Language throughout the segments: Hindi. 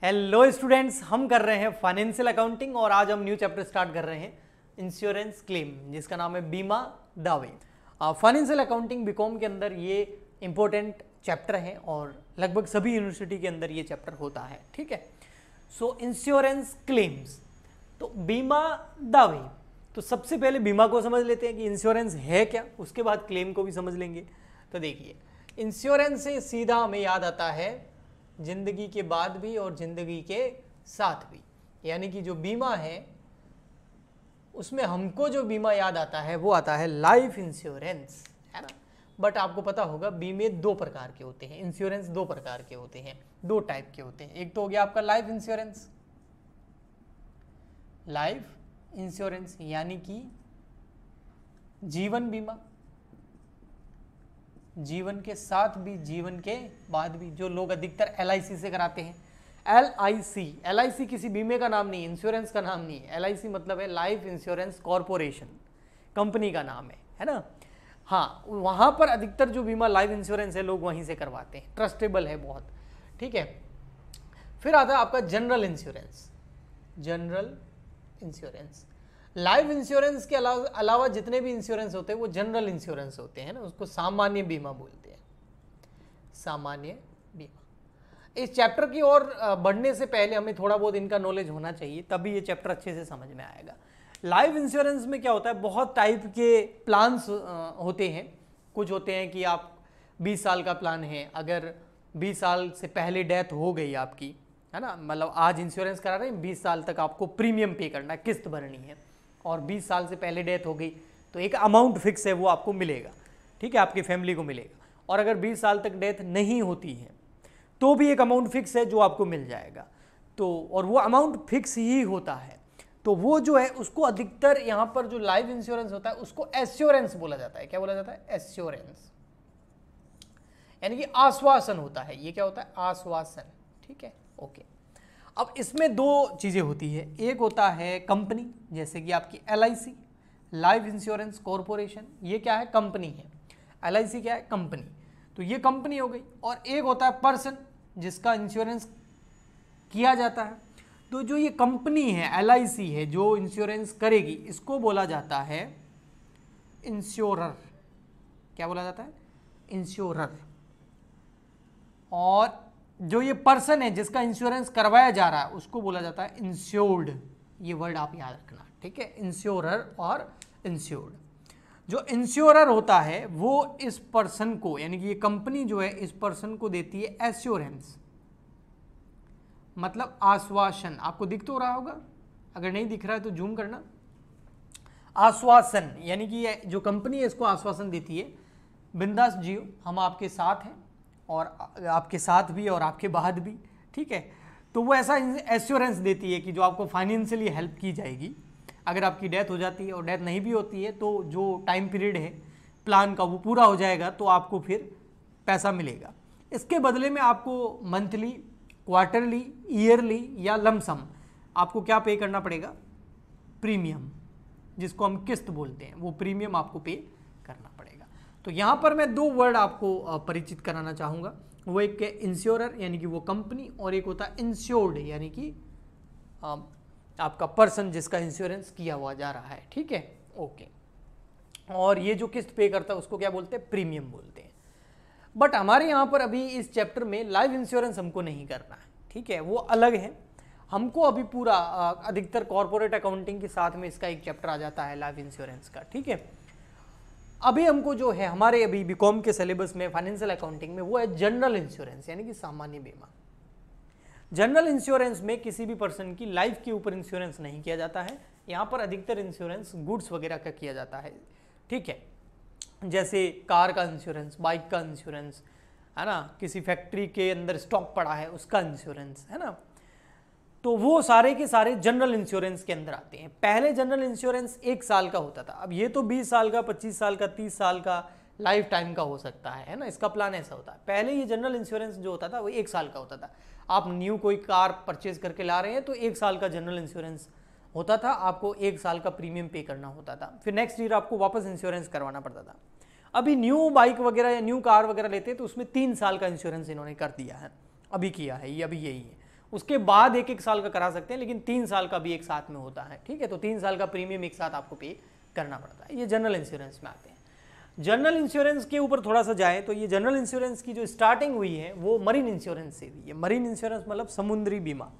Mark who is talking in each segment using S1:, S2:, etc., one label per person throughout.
S1: हेलो स्टूडेंट्स, हम कर रहे हैं फाइनेंशियल अकाउंटिंग और आज हम न्यू चैप्टर स्टार्ट कर रहे हैं इंश्योरेंस क्लेम, जिसका नाम है बीमा दावे। फाइनेंशियल अकाउंटिंग बीकॉम के अंदर ये इंपॉर्टेंट चैप्टर है और लगभग सभी यूनिवर्सिटी के अंदर ये चैप्टर होता है। ठीक है, सो इंश्योरेंस क्लेम्स, तो बीमा दावे। तो सबसे पहले बीमा को समझ लेते हैं कि इंश्योरेंस है क्या, उसके बाद क्लेम को भी समझ लेंगे। तो देखिए, इंश्योरेंस से सीधा हमें याद आता है जिंदगी के बाद भी और जिंदगी के साथ भी, यानी कि जो बीमा है उसमें हमको जो बीमा याद आता है वो आता है लाइफ इंश्योरेंस, है ना। बट आपको पता होगा बीमे दो प्रकार के होते हैं, इंश्योरेंस दो प्रकार के होते हैं, दो टाइप के होते हैं। एक तो हो गया आपका लाइफ इंश्योरेंस, लाइफ इंश्योरेंस यानी कि जीवन बीमा, जीवन के साथ भी जीवन के बाद भी, जो लोग अधिकतर LIC से कराते हैं। LIC किसी बीमे का नाम नहीं है, इंश्योरेंस का नाम नहीं है। LIC मतलब है लाइफ इंश्योरेंस कॉरपोरेशन, कंपनी का नाम है ना। हाँ, वहाँ पर अधिकतर जो बीमा लाइफ इंश्योरेंस है लोग वहीं से करवाते हैं, ट्रस्टेबल है बहुत। ठीक है, फिर आता है आपका general insurance. General insurance, life insurance के अलावा जितने भी इंश्योरेंस होते हैं वो जनरल इंश्योरेंस होते हैं ना, उसको सामान्य बीमा बोलते हैं, सामान्य बीमा। इस चैप्टर की ओर बढ़ने से पहले हमें थोड़ा बहुत इनका नॉलेज होना चाहिए, तभी ये चैप्टर अच्छे से समझ में आएगा। लाइफ इंश्योरेंस में क्या होता है, बहुत टाइप के प्लान्स होते हैं। कुछ होते हैं कि आप 20 साल का प्लान है, अगर 20 साल से पहले डेथ हो गई आपकी, है ना, मतलब आज इंश्योरेंस करा रहे हैं, 20 साल तक आपको प्रीमियम पे करना है, किस्त भरनी है, और 20 साल से पहले डेथ हो गई तो एक अमाउंट फिक्स है वो आपको मिलेगा। ठीक है, आपकी फैमिली को मिलेगा। और अगर 20 साल तक डेथ नहीं होती है तो भी एक अमाउंट फिक्स है जो आपको मिल जाएगा। तो और वो अमाउंट फिक्स ही होता है, तो वो जो है उसको अधिकतर यहाँ पर जो लाइफ इंश्योरेंस होता है उसको एश्योरेंस बोला जाता है। क्या बोला जाता है? एश्योरेंस, यानी कि आश्वासन होता है। ये क्या होता है? आश्वासन। ठीक है, ओके। अब इसमें दो चीज़ें होती है, एक होता है कंपनी, जैसे कि आपकी LIC, लाइफ इंश्योरेंस कॉरपोरेशन, ये क्या है? कंपनी है। LIC क्या है? कंपनी, तो ये कंपनी हो गई। और एक होता है पर्सन जिसका इंश्योरेंस किया जाता है। तो जो ये कंपनी है, LIC है, जो इंश्योरेंस करेगी, इसको बोला जाता है इंश्योरर। क्या बोला जाता है? इंश्योरर। और जो ये पर्सन है जिसका इंश्योरेंस करवाया जा रहा है उसको बोला जाता है इंश्योर्ड। ये वर्ड आप याद रखना, ठीक है, इंश्योरर और इंश्योर्ड। जो इंश्योरर होता है वो इस पर्सन को, यानी कि ये कंपनी जो है इस पर्सन को देती है एश्योरेंस, मतलब आश्वासन। आपको दिख तो रहा होगा, अगर नहीं दिख रहा है तो जूम करना। आश्वासन यानी कि ये जो कंपनी है इसको आश्वासन देती है, बिंदास जियो, हम आपके साथ हैं, और आपके साथ भी और आपके बाद भी। ठीक है, तो वो ऐसा एश्योरेंस देती है कि जो आपको फाइनेंशियली हेल्प की जाएगी। अगर आपकी डेथ हो जाती है और डेथ नहीं भी होती है तो जो टाइम पीरियड है प्लान का वो पूरा हो जाएगा, तो आपको फिर पैसा मिलेगा। इसके बदले में आपको मंथली, क्वार्टरली, ईयरली या लमसम आपको क्या पे करना पड़ेगा? प्रीमियम, जिसको हम किस्त बोलते हैं, वो प्रीमियम आपको पे करना पड़ेगा। तो यहाँ पर मैं दो वर्ड आपको परिचित कराना चाहूँगा, वो एक है इंश्योरर यानी कि वो कंपनी, और एक होता है इंश्योर्ड यानी कि आपका पर्सन जिसका इंश्योरेंस किया हुआ जा रहा है। ठीक है, ओके। और ये जो किस्त पे करता है उसको क्या बोलते हैं? प्रीमियम बोलते हैं। बट हमारे यहाँ पर अभी इस चैप्टर में लाइफ इंश्योरेंस हमको नहीं करना है, ठीक है, वो अलग है। हमको अभी पूरा अधिकतर कॉर्पोरेट अकाउंटिंग के साथ में इसका एक चैप्टर आ जाता है लाइफ इंश्योरेंस का। ठीक है, अभी हमको जो है हमारे अभी बीकॉम के सिलेबस में फाइनेंशियल अकाउंटिंग में वो है जनरल इंश्योरेंस, यानी कि सामान्य बीमा। जनरल इंश्योरेंस में किसी भी पर्सन की लाइफ के ऊपर इंश्योरेंस नहीं किया जाता है। यहाँ पर अधिकतर इंश्योरेंस गुड्स वगैरह का किया जाता है। ठीक है, जैसे कार का इंश्योरेंस, बाइक का इंश्योरेंस, है ना, किसी फैक्ट्री के अंदर स्टॉक पड़ा है उसका इंश्योरेंस, है ना। तो वो सारे के सारे जनरल इंश्योरेंस के अंदर आते हैं। पहले जनरल इंश्योरेंस 1 साल का होता था, अब ये तो 20 साल का, 25 साल का, 30 साल का, लाइफ टाइम का हो सकता है ना, इसका प्लान ऐसा होता है। पहले ये जनरल इंश्योरेंस जो होता था वो 1 साल का होता था। आप न्यू कोई कार परचेज करके ला रहे हैं तो 1 साल का जनरल इंश्योरेंस होता था, आपको 1 साल का प्रीमियम पे करना होता था, फिर नेक्स्ट ईयर आपको वापस इंश्योरेंस करवाना पड़ता था। अभी न्यू बाइक वगैरह या न्यू कार वगैरह लेते हैं तो उसमें 3 साल का इंश्योरेंस इन्होंने कर दिया है, अभी किया है ये, अभी यही है। उसके बाद एक एक साल का करा सकते हैं, लेकिन 3 साल का भी एक साथ में होता है, ठीक है। तो 3 साल का प्रीमियम एक साथ आपको पे करना पड़ता है। ये जनरल इंश्योरेंस में आते हैं। जनरल इंश्योरेंस के ऊपर थोड़ा सा जाए तो ये जनरल इंश्योरेंस की जो स्टार्टिंग हुई है वो मरीन इंश्योरेंस से हुई है। मरीन इंश्योरेंस मतलब समुद्री बीमा।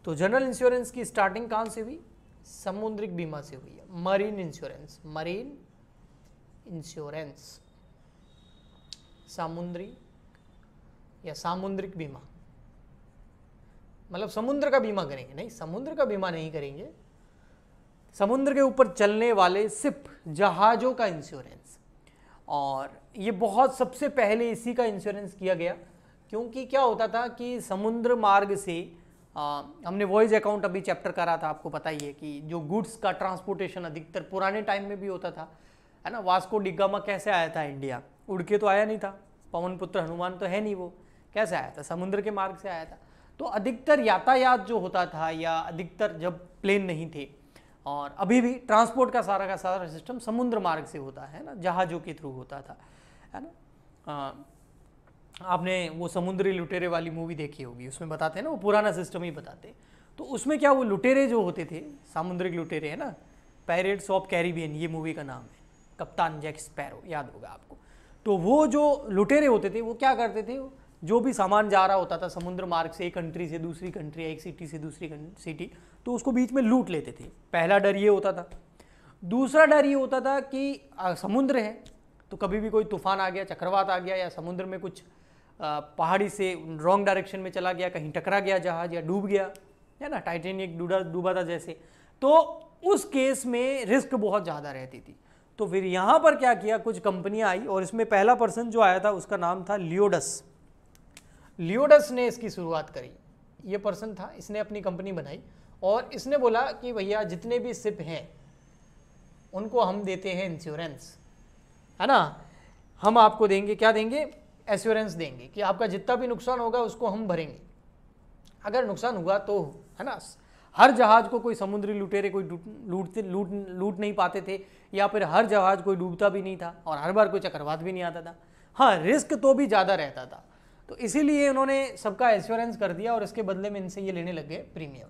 S1: तो जनरल इंश्योरेंस की स्टार्टिंग कहाँ से हुई? समुद्रिक बीमा से हुई है। मरीन इंश्योरेंस, मरीन इंश्योरेंस, समुद्री या सामुद्रिक बीमा, मतलब समुद्र का बीमा करेंगे, नहीं समुद्र का बीमा नहीं करेंगे, समुद्र के ऊपर चलने वाले सिर्फ जहाज़ों का इंश्योरेंस। और ये बहुत सबसे पहले इसी का इंश्योरेंस किया गया, क्योंकि क्या होता था कि समुद्र मार्ग से हमने वॉयज अकाउंट अभी चैप्टर करा था, आपको पता ही है कि जो गुड्स का ट्रांसपोर्टेशन अधिकतर पुराने टाइम में भी होता था, है ना। वास्को डिगामा कैसे आया था इंडिया? उड़ के तो आया नहीं था, पवन पुत्र हनुमान तो है नहीं, वो कैसे आया था? समुद्र के मार्ग से आया था। तो अधिकतर यातायात जो होता था, या अधिकतर जब प्लेन नहीं थे, और अभी भी ट्रांसपोर्ट का सारा सिस्टम समुद्र मार्ग से होता है ना, जहाज़ों के थ्रू होता था, है ना। आपने वो समुद्री लुटेरे वाली मूवी देखी होगी, उसमें बताते हैं ना, वो पुराना सिस्टम ही बताते हैं। तो उसमें क्या वो लुटेरे जो होते थे, सामुद्रिक लुटेरे, है ना, पायरेट्स ऑफ कैरिबियन ये मूवी का नाम है, कप्तान जैक स्पैरो, याद होगा आपको। तो वो जो लुटेरे होते थे वो क्या करते थे, जो भी सामान जा रहा होता था समुद्र मार्ग से एक कंट्री से दूसरी कंट्री, एक सिटी से दूसरी सिटी, तो उसको बीच में लूट लेते थे। पहला डर ये होता था। दूसरा डर ये होता था कि समुद्र है तो कभी भी कोई तूफान आ गया, चक्रवात आ गया, या समुद्र में कुछ पहाड़ी से रॉन्ग डायरेक्शन में चला गया, कहीं टकरा गया जहाज या डूब गया, है ना, टाइटेनिक डूबा था जैसे, तो उस केस में रिस्क बहुत ज़्यादा रहती थी। तो फिर यहाँ पर क्या किया, कुछ कंपनियाँ आई, और इसमें पहला पर्सन जो आया था उसका नाम था लियोडस। लियोडस ने इसकी शुरुआत करी। ये पर्सन था, इसने अपनी कंपनी बनाई और इसने बोला कि भैया जितने भी शिप हैं उनको हम देते हैं इंश्योरेंस, है ना, हम आपको देंगे, क्या देंगे, एश्योरेंस देंगे कि आपका जितना भी नुकसान होगा उसको हम भरेंगे। अगर नुकसान हुआ तो, है ना, हर जहाज को कोई समुद्री लुटेरे कोई लूट नहीं पाते थे, या फिर हर जहाज कोई डूबता भी नहीं था, और हर बार कोई चक्रवात भी नहीं आता था। हाँ, रिस्क तो भी ज़्यादा रहता था, तो इसीलिए उन्होंने सबका एश्योरेंस कर दिया और इसके बदले में इनसे ये लेने लग गए प्रीमियम।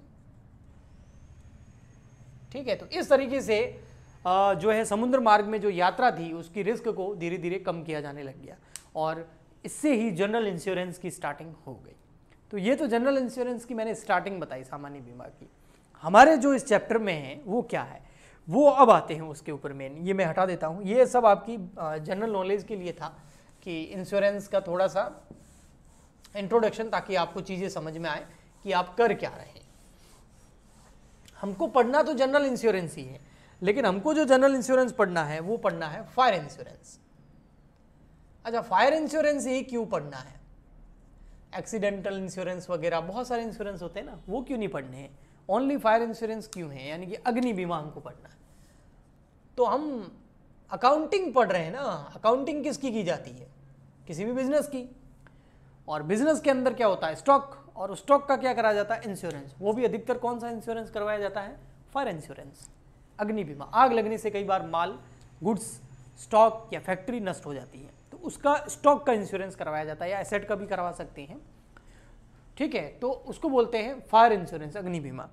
S1: ठीक है, तो इस तरीके से जो है समुद्र मार्ग में जो यात्रा थी उसकी रिस्क को धीरे धीरे कम किया जाने लग गया, और इससे ही जनरल इंश्योरेंस की स्टार्टिंग हो गई। तो ये तो जनरल इंश्योरेंस की मैंने स्टार्टिंग बताई, सामान्य बीमा की। हमारे जो इस चैप्टर में है वो क्या है, वो अब आते हैं उसके ऊपर मेन। ये मैं हटा देता हूँ, ये सब आपकी जनरल नॉलेज के लिए था कि इंश्योरेंस का थोड़ा सा इंट्रोडक्शन, ताकि आपको चीज़ें समझ में आए कि आप कर क्या रहे हैं। हमको पढ़ना तो जनरल इंश्योरेंस ही है, लेकिन हमको जो जनरल इंश्योरेंस पढ़ना है वो पढ़ना है फायर इंश्योरेंस। अच्छा, फायर इंश्योरेंस ही क्यों पढ़ना है? एक्सीडेंटल इंश्योरेंस वगैरह बहुत सारे इंश्योरेंस होते हैं ना, वो क्यों नहीं पढ़ने हैं? ओनली फायर इंश्योरेंस क्यों है, यानी कि अग्नि बीमा हमको पढ़ना है। तो हम अकाउंटिंग पढ़ रहे हैं ना, अकाउंटिंग किसकी की जाती है? किसी भी बिजनेस की। और बिजनेस के अंदर क्या होता है, स्टॉक, और उस स्टॉक का क्या करा जाता है, इंश्योरेंस। वो भी अधिकतर कौन सा इंश्योरेंस करवाया जाता है? फायर इंश्योरेंस, अग्नि बीमा। आग लगने से कई बार माल, गुड्स, स्टॉक या फैक्ट्री नष्ट हो जाती है, तो उसका स्टॉक का इंश्योरेंस करवाया जाता है, या एसेट का भी करवा सकते हैं। ठीक है, तो उसको बोलते हैं फायर इंश्योरेंस, अग्नि बीमा।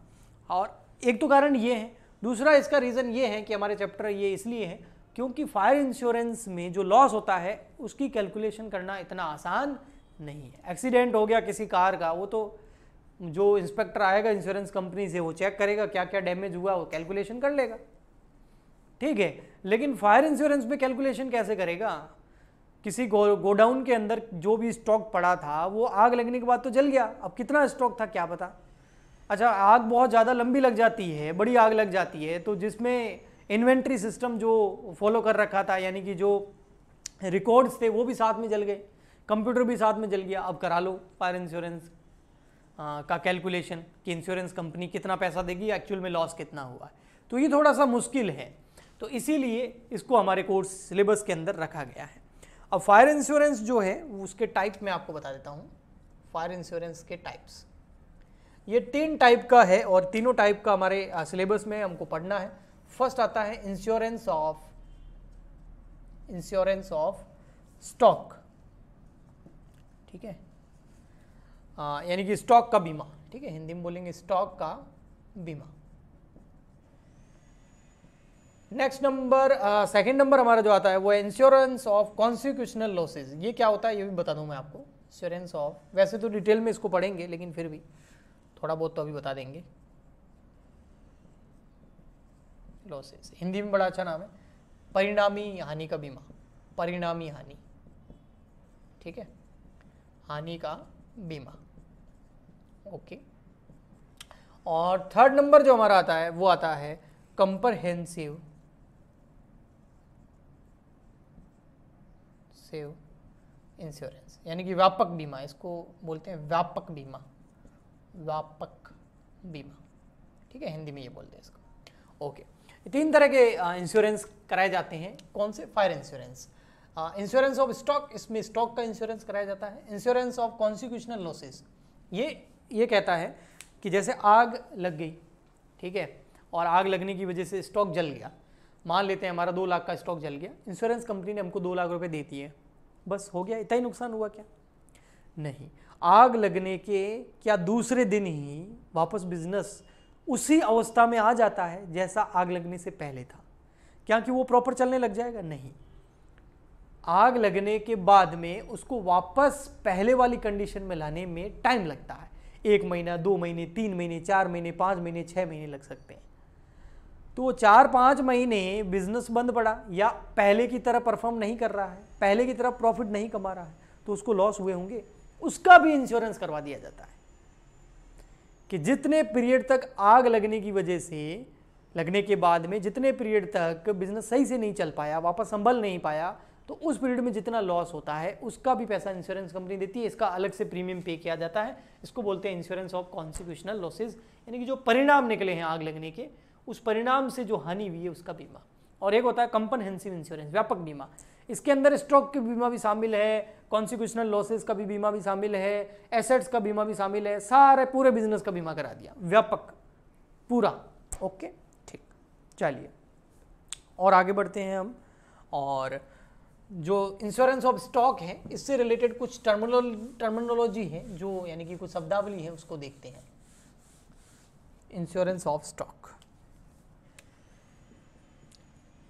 S1: और एक तो कारण ये है, दूसरा इसका रीज़न ये है कि हमारे चैप्टर ये इसलिए है क्योंकि फायर इंश्योरेंस में जो लॉस होता है उसकी कैलकुलेशन करना इतना आसान नहीं है। एक्सीडेंट हो गया किसी कार का, वो तो जो इंस्पेक्टर आएगा इंश्योरेंस कंपनी से, वो चेक करेगा क्या क्या डैमेज हुआ, वो कैलकुलेशन कर लेगा। ठीक है, लेकिन फायर इंश्योरेंस में कैलकुलेशन कैसे करेगा? किसी गोडाउन के अंदर जो भी स्टॉक पड़ा था वो आग लगने के बाद तो जल गया, अब कितना स्टॉक था क्या पता। अच्छा, आग बहुत ज़्यादा लंबी लग जाती है, बड़ी आग लग जाती है, तो जिसमें इन्वेंट्री सिस्टम जो फॉलो कर रखा था, यानी कि जो रिकॉर्ड्स थे वो भी साथ में जल गए, कंप्यूटर भी साथ में जल गया। अब करा लो फायर इंश्योरेंस का कैलकुलेशन कि इंश्योरेंस कंपनी कितना पैसा देगी, एक्चुअल में लॉस कितना हुआ है। तो ये थोड़ा सा मुश्किल है, तो इसीलिए इसको हमारे कोर्स सिलेबस के अंदर रखा गया है। अब फायर इंश्योरेंस जो है उसके टाइप में आपको बता देता हूँ। फायर इंश्योरेंस के टाइप्स, ये 3 टाइप का है, और तीनों टाइप का हमारे सिलेबस में हमको पढ़ना है। फर्स्ट आता है इंश्योरेंस ऑफ स्टॉक। ठीक है, यानी कि स्टॉक का बीमा, ठीक है, हिंदी में बोलेंगे स्टॉक का बीमा। नेक्स्ट नंबर, सेकंड नंबर हमारा जो आता है वो है इंश्योरेंस ऑफ कॉन्सिक्यूशनल लॉसेज। ये क्या होता है ये भी बता दूं मैं आपको। इंश्योरेंस ऑफ, वैसे तो डिटेल में इसको पढ़ेंगे लेकिन फिर भी थोड़ा बहुत तो अभी बता देंगे। लॉसेज हिंदी में बड़ा अच्छा नाम है, परिणामी हानि का बीमा, परिणामी हानि, ठीक है, हानि का बीमा। ओके। और थर्ड नंबर जो हमारा आता है वो आता है कंप्रहेंसिव इंश्योरेंस, यानी कि व्यापक बीमा, इसको बोलते हैं व्यापक बीमा, व्यापक बीमा, ठीक है, हिंदी में ये बोलते हैं इसको। ओके, तीन तरह के इंश्योरेंस कराए जाते हैं। कौन से? Fire insurance, insurance of stock, इसमें स्टॉक का इंश्योरेंस कराया जाता है। इंश्योरेंस ऑफ कॉन्सिक्यूशनल लॉसेस, ये कहता है कि जैसे आग लग गई, ठीक है, और आग लगने की वजह से स्टॉक जल गया, मान लेते हैं हमारा 2 लाख का स्टॉक जल गया, इंश्योरेंस कंपनी ने हमको 2 लाख रुपए देती है, बस हो गया, इतना ही नुकसान हुआ क्या? नहीं, आग लगने के क्या दूसरे दिन ही वापस बिजनेस उसी अवस्था में आ जाता है जैसा आग लगने से पहले था? क्या कि वो प्रॉपर चलने लग जाएगा? नहीं, आग लगने के बाद में उसको वापस पहले वाली कंडीशन में लाने में टाइम लगता है। 1 महीना, 2 महीने, 3 महीने, 4 महीने, 5 महीने, 6 महीने लग सकते हैं। तो 4-5 महीने बिजनेस बंद पड़ा या पहले की तरह परफॉर्म नहीं कर रहा है, पहले की तरह प्रॉफिट नहीं कमा रहा है, तो उसको लॉस हुए होंगे, उसका भी इंश्योरेंस करवा दिया जाता है कि जितने पीरियड तक आग लगने की वजह से, लगने के बाद में जितने पीरियड तक बिजनेस सही से नहीं चल पाया, वापस संभल नहीं पाया, तो उस पीरियड में जितना लॉस होता है उसका भी पैसा इंश्योरेंस कंपनी देती है। इसका अलग से प्रीमियम पे किया जाता है। इसको बोलते हैं इंश्योरेंस ऑफ कॉन्सिक्यूशनल लॉसेज, यानी कि जो परिणाम निकले हैं आग लगने के, उस परिणाम से जो हानि हुई है उसका बीमा। और एक होता है कंप्रहेंसिव इंश्योरेंस, व्यापक बीमा, इसके अंदर स्टॉक के बीमा भी शामिल है, कॉन्सिक्यूशनल लॉसेज का भी बीमा भी शामिल है, एसेट्स का बीमा भी शामिल है, सारे पूरे बिजनेस का बीमा करा दिया, व्यापक पूरा। ओके, ठीक, चलिए और आगे बढ़ते हैं हम। और जो इंश्योरेंस ऑफ स्टॉक है, इससे रिलेटेड कुछ टर्मिनोलॉजी है, जो यानी कि कुछ शब्दावली है, उसको देखते हैं। Insurance of stock,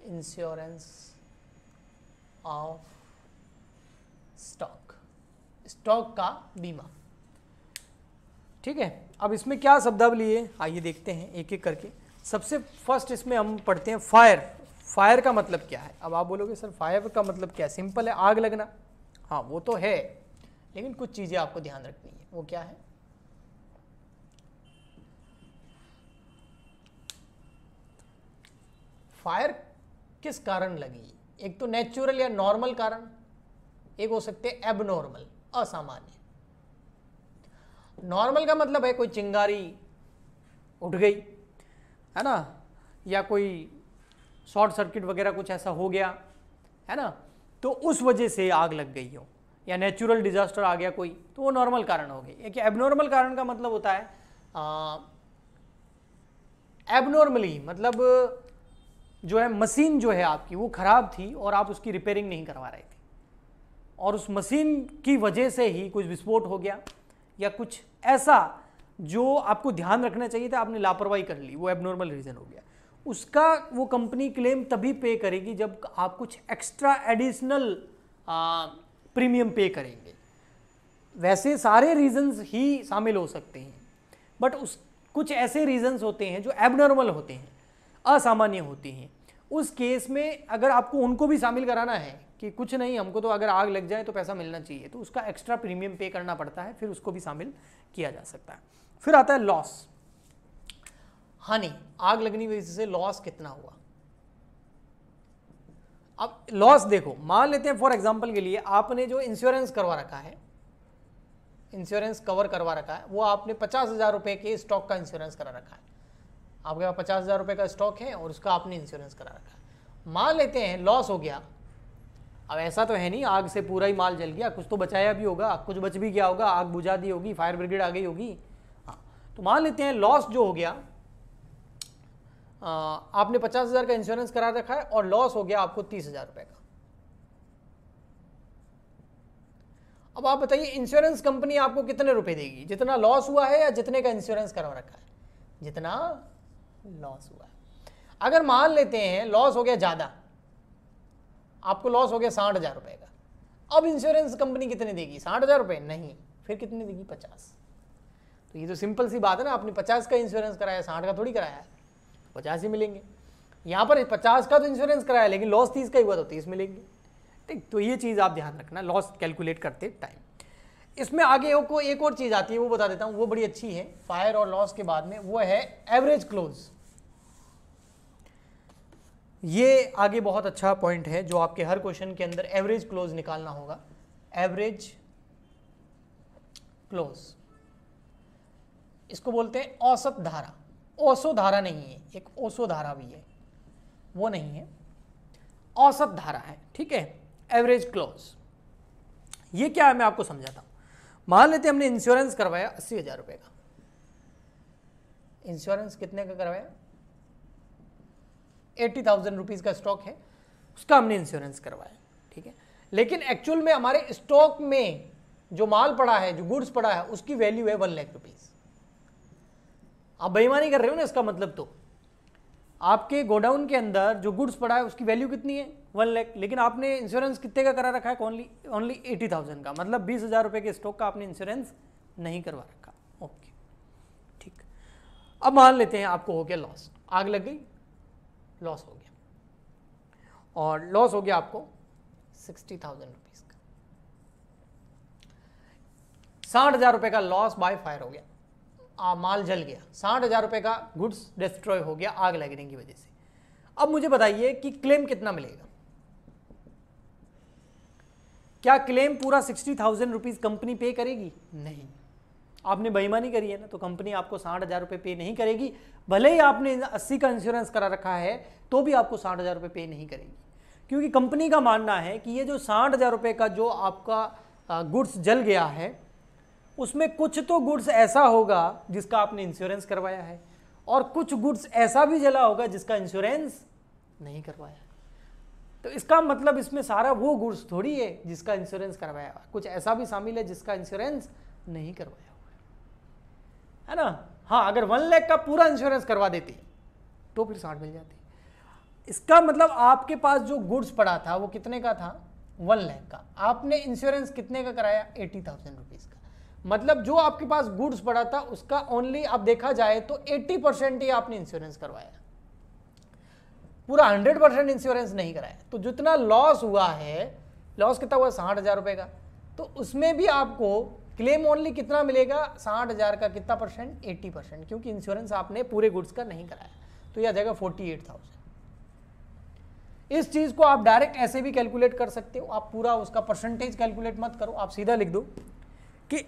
S1: insurance of stock, stock का बीमा, ठीक है। अब इसमें क्या शब्दावली है आइए देखते हैं एक एक करके। सबसे फर्स्ट इसमें हम पढ़ते हैं फायर। फायर का मतलब क्या है? अब आप बोलोगे सर फायर का मतलब क्या है? सिंपल है, आग लगना। हाँ वो तो है, लेकिन कुछ चीजें आपको ध्यान रखनी है। वो क्या है? फायर किस कारण लगी? एक तो नेचुरल या नॉर्मल कारण, एक हो सकते हैं एबनॉर्मल, असामान्य। नॉर्मल का मतलब है कोई चिंगारी उठ गई है ना, या कोई शॉर्ट सर्किट वगैरह कुछ ऐसा हो गया है ना, तो उस वजह से आग लग गई हो, या नेचुरल डिजास्टर आ गया कोई, तो वो नॉर्मल कारण हो गई। एक एबनॉर्मल कारण का मतलब होता है एबनॉर्मली, मतलब जो है मशीन जो है आपकी वो खराब थी और आप उसकी रिपेयरिंग नहीं करवा रहे थे, और उस मशीन की वजह से ही कुछ विस्फोट हो गया या कुछ ऐसा जो आपको ध्यान रखना चाहिए था, आपने लापरवाही कर ली, वो एबनॉर्मल रीजन हो गया। उसका वो कंपनी क्लेम तभी पे करेगी जब आप कुछ एक्स्ट्रा एडिशनल प्रीमियम पे करेंगे। वैसे सारे रीजंस ही शामिल हो सकते हैं, बट कुछ ऐसे रीजंस होते हैं जो एबनॉर्मल होते हैं, असामान्य होते हैं। उस केस में अगर आपको उनको भी शामिल कराना है कि कुछ नहीं, हमको तो अगर आग लग जाए तो पैसा मिलना चाहिए, तो उसका एक्स्ट्रा प्रीमियम पे करना पड़ता है, फिर उसको भी शामिल किया जा सकता है। फिर आता है लॉस, हानि। आग लगने की वजह से लॉस कितना हुआ? अब लॉस देखो, मान लेते हैं फॉर एग्जांपल के लिए आपने जो इंश्योरेंस करवा रखा है, इंश्योरेंस कवर करवा रखा है, वो आपने 50,000 रुपए के स्टॉक का इंश्योरेंस करा रखा है। आपके पास 50,000 रुपए का स्टॉक है और उसका आपने इंश्योरेंस करा रखा है। मान लेते हैं लॉस हो गया। अब ऐसा तो है नहीं आग से पूरा ही माल जल गया, कुछ तो बचाया भी होगा, कुछ बच भी गया होगा, आग बुझा दी होगी, फायर ब्रिगेड आ गई होगी। हाँ, तो मान लेते हैं लॉस जो हो गया, आपने 50,000 का इंश्योरेंस करा रखा है और लॉस हो गया आपको 30,000 रुपए का। अब आप बताइए इंश्योरेंस कंपनी आपको कितने रुपए देगी, जितना लॉस हुआ है या जितने का इंश्योरेंस करवा रखा है, जितना लॉस हुआ है। अगर मान लेते हैं लॉस हो गया ज़्यादा, आपको लॉस हो गया 60,000 रुपये का, अब इंश्योरेंस कंपनी कितने देगी, 60,000 रुपये नहीं, फिर कितने देगी, 50। तो ये तो सिंपल सी बात है ना, आपने 50 का इंश्योरेंस कराया, 60 का थोड़ी कराया है, 50 ही मिलेंगे। यहाँ पर 50 का तो इंश्योरेंस कराया लेकिन लॉस 30 का ही हुआ तो 30 मिलेंगे। ठीक, तो ये चीज़ आप ध्यान रखना लॉस कैलकुलेट करते टाइम। इसमें आगे को एक और चीज़ आती है, वो बता देता हूँ, वो बड़ी अच्छी है फायर और लॉस के बाद में, वो है एवरेज क्लोज। ये आगे बहुत अच्छा पॉइंट है जो आपके हर क्वेश्चन के अंदर एवरेज क्लोज निकालना होगा। एवरेज क्लोज, इसको बोलते हैं औसत धारा। ओसो धारा नहीं है, एक ओसो धारा भी है, वो नहीं है, औसत धारा है। ठीक है, एवरेज क्लोज ये क्या है मैं आपको समझाता हूं। मान लेते हमने इंश्योरेंस करवाया 80,000 रुपए का, इंश्योरेंस कितने का करवाया, 80,000 रुपीज का स्टॉक है, उसका हमने इंश्योरेंस करवाया। ठीक है, लेकिन एक्चुअल में हमारे स्टॉक में जो माल पड़ा है, जो गुड्स पड़ा है, उसकी वैल्यू है 1 लाख रुपीज। आप बेईमानी कर रहे हो ना, इसका मतलब तो आपके गोडाउन के अंदर जो गुड्स पड़ा है उसकी वैल्यू कितनी है, 1 लाख, लेकिन आपने इंश्योरेंस कितने का करा रखा है, ओनली 80,000 का, मतलब 20,000 रुपए के स्टॉक का आपने इंश्योरेंस नहीं करवा रखा। ओके, ठीक। अब मान लेते हैं आपको हो गया लॉस, आग लग गई, लॉस हो गया, और लॉस हो गया आपको 60,000 रुपीज का, 60,000 रुपए का लॉस बाय फायर हो गया, माल जल गया, 60,000 रुपए का गुड्स डिस्ट्रॉय हो गया आग लगने की वजह से। अब मुझे बताइए कि क्लेम कितना मिलेगा। क्या क्लेम पूरा 60,000 रुपीज कंपनी पे करेगी? नहीं, आपने बेईमानी करी है ना, तो कंपनी आपको 60,000 रुपये पे नहीं करेगी। भले ही आपने 80 का इंश्योरेंस करा रखा है तो भी आपको 60,000 रुपये पे नहीं करेगी, क्योंकि कंपनी का मानना है कि ये जो 60,000 रुपये का जो आपका गुड्स जल गया है, उसमें कुछ तो गुड्स ऐसा होगा जिसका आपने इंश्योरेंस करवाया है, और कुछ गुड्स ऐसा भी जला होगा जिसका इंश्योरेंस नहीं करवाया। तो इसका मतलब इसमें सारा वो गुड्स थोड़ी है जिसका इंश्योरेंस करवाया है, कुछ ऐसा भी शामिल है जिसका इंश्योरेंस नहीं करवाया हुआ है ना। हाँ, अगर 1 लाख का पूरा इंश्योरेंस करवा देते तो फिर 60 मिल जाती। इसका मतलब आपके पास जो गुड्स पड़ा था वो कितने का था, 1 लाख का, आपने इंश्योरेंस कितने का कराया, 80,000 रुपीज का। मतलब जो आपके पास गुड्स पड़ा था उसका ओनली अब देखा जाए तो 80% ही आपने इंश्योरेंस करवाया, पूरा 100% इंश्योरेंस नहीं कराया। तो जितना लॉस हुआ है, लॉस कितना हुआ, 60,000 रुपए का, तो उसमें भी आपको क्लेम ओनली कितना मिलेगा, 60,000 का कितना परसेंट, 80%, क्योंकि इंश्योरेंस आपने पूरे गुड्स का नहीं कराया। तो यह आ जाएगा 48,000। इस चीज को आप डायरेक्ट ऐसे भी कैलकुलेट कर सकते हो, आप पूरा उसका परसेंटेज कैलकुलेट मत करो, आप सीधा लिख दो कि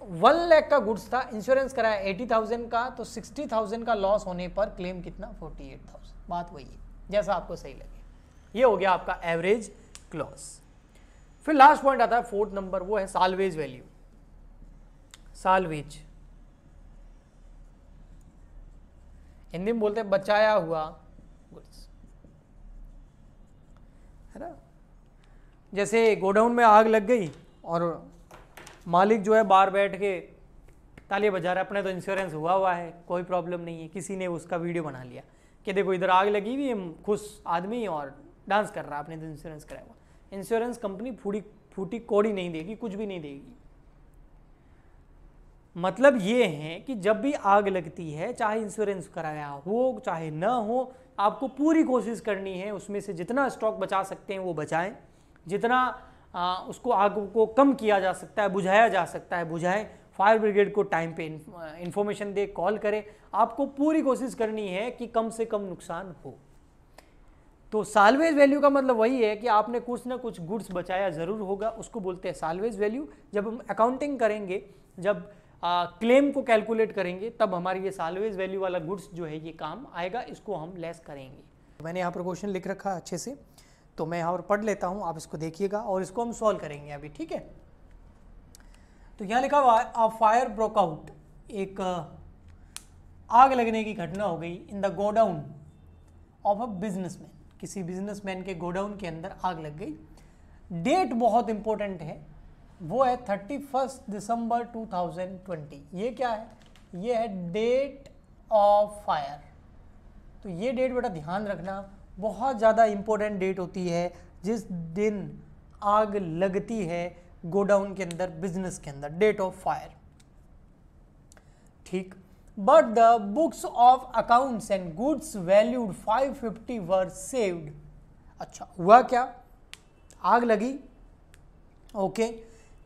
S1: 1 लाख का गुड्स था, इंश्योरेंस कराया 80,000 का, तो 60,000 का लॉस होने पर क्लेम कितना, 48,000। बात वही है, जैसा आपको सही लगे। ये हो गया आपका एवरेज क्लॉज। फिर लास्ट पॉइंट आता है 4th नंबर, वो है साल्वेज वैल्यू। साल्वेज हिंदी में बोलते हैं बचाया हुआ गुड्स, है ना। जैसे गोडाउन में आग लग गई और मालिक जो है बाहर बैठ के तालियां बजा रहा है, अपने तो इंश्योरेंस हुआ है, कोई प्रॉब्लम नहीं है, किसी ने उसका वीडियो बना लिया कि देखो इधर आग लगी हुई है, खुश आदमी और डांस कर रहा है, अपने तो इंश्योरेंस कराया हुआ। इंश्योरेंस कंपनी फूटी कोड़ी नहीं देगी, कुछ भी नहीं देगी। मतलब ये है कि जब भी आग लगती है, चाहे इंश्योरेंस कराया हो चाहे ना हो, आपको पूरी कोशिश करनी है उसमें से जितना स्टॉक बचा सकते हैं वो बचाएं, जितना उसको आग को कम किया जा सकता है, बुझाया जा सकता है बुझाएं। फायर ब्रिगेड को टाइम पे इंफॉर्मेशन दे, कॉल करें। आपको पूरी कोशिश करनी है कि कम से कम नुकसान हो। तो साल्वेज वैल्यू का मतलब वही है कि आपने कुछ ना कुछ गुड्स बचाया ज़रूर होगा, उसको बोलते हैं साल्वेज वैल्यू। जब हम अकाउंटिंग करेंगे, जब क्लेम को कैलकुलेट करेंगे, तब हमारी ये साल्वेज वैल्यू वाला गुड्स जो है ये काम आएगा, इसको हम लेस करेंगे। मैंने यहाँ पर क्वेश्चन लिख रखा है अच्छे से, तो मैं यहाँ पर पढ़ लेता हूँ, आप इसको देखिएगा और इसको हम सॉल्व करेंगे अभी, ठीक है। तो यहाँ लिखा हुआ है अ फायर ब्रोक आउट, एक आग लगने की घटना हो गई in the godown of a businessman, किसी बिजनेसमैन के गोडाउन के अंदर आग लग गई। डेट बहुत इंपॉर्टेंट है, वो है 31 दिसंबर 2020। ये क्या है? ये है डेट ऑफ फायर। तो ये डेट बेटा ध्यान रखना, बहुत ज़्यादा इंपॉर्टेंट डेट होती है जिस दिन आग लगती है गोडाउन के अंदर, बिजनेस के अंदर, डेट ऑफ फायर। ठीक। But the books of accounts and goods valued 550 were saved. अच्छा, हुआ क्या? आग लगी। ओके।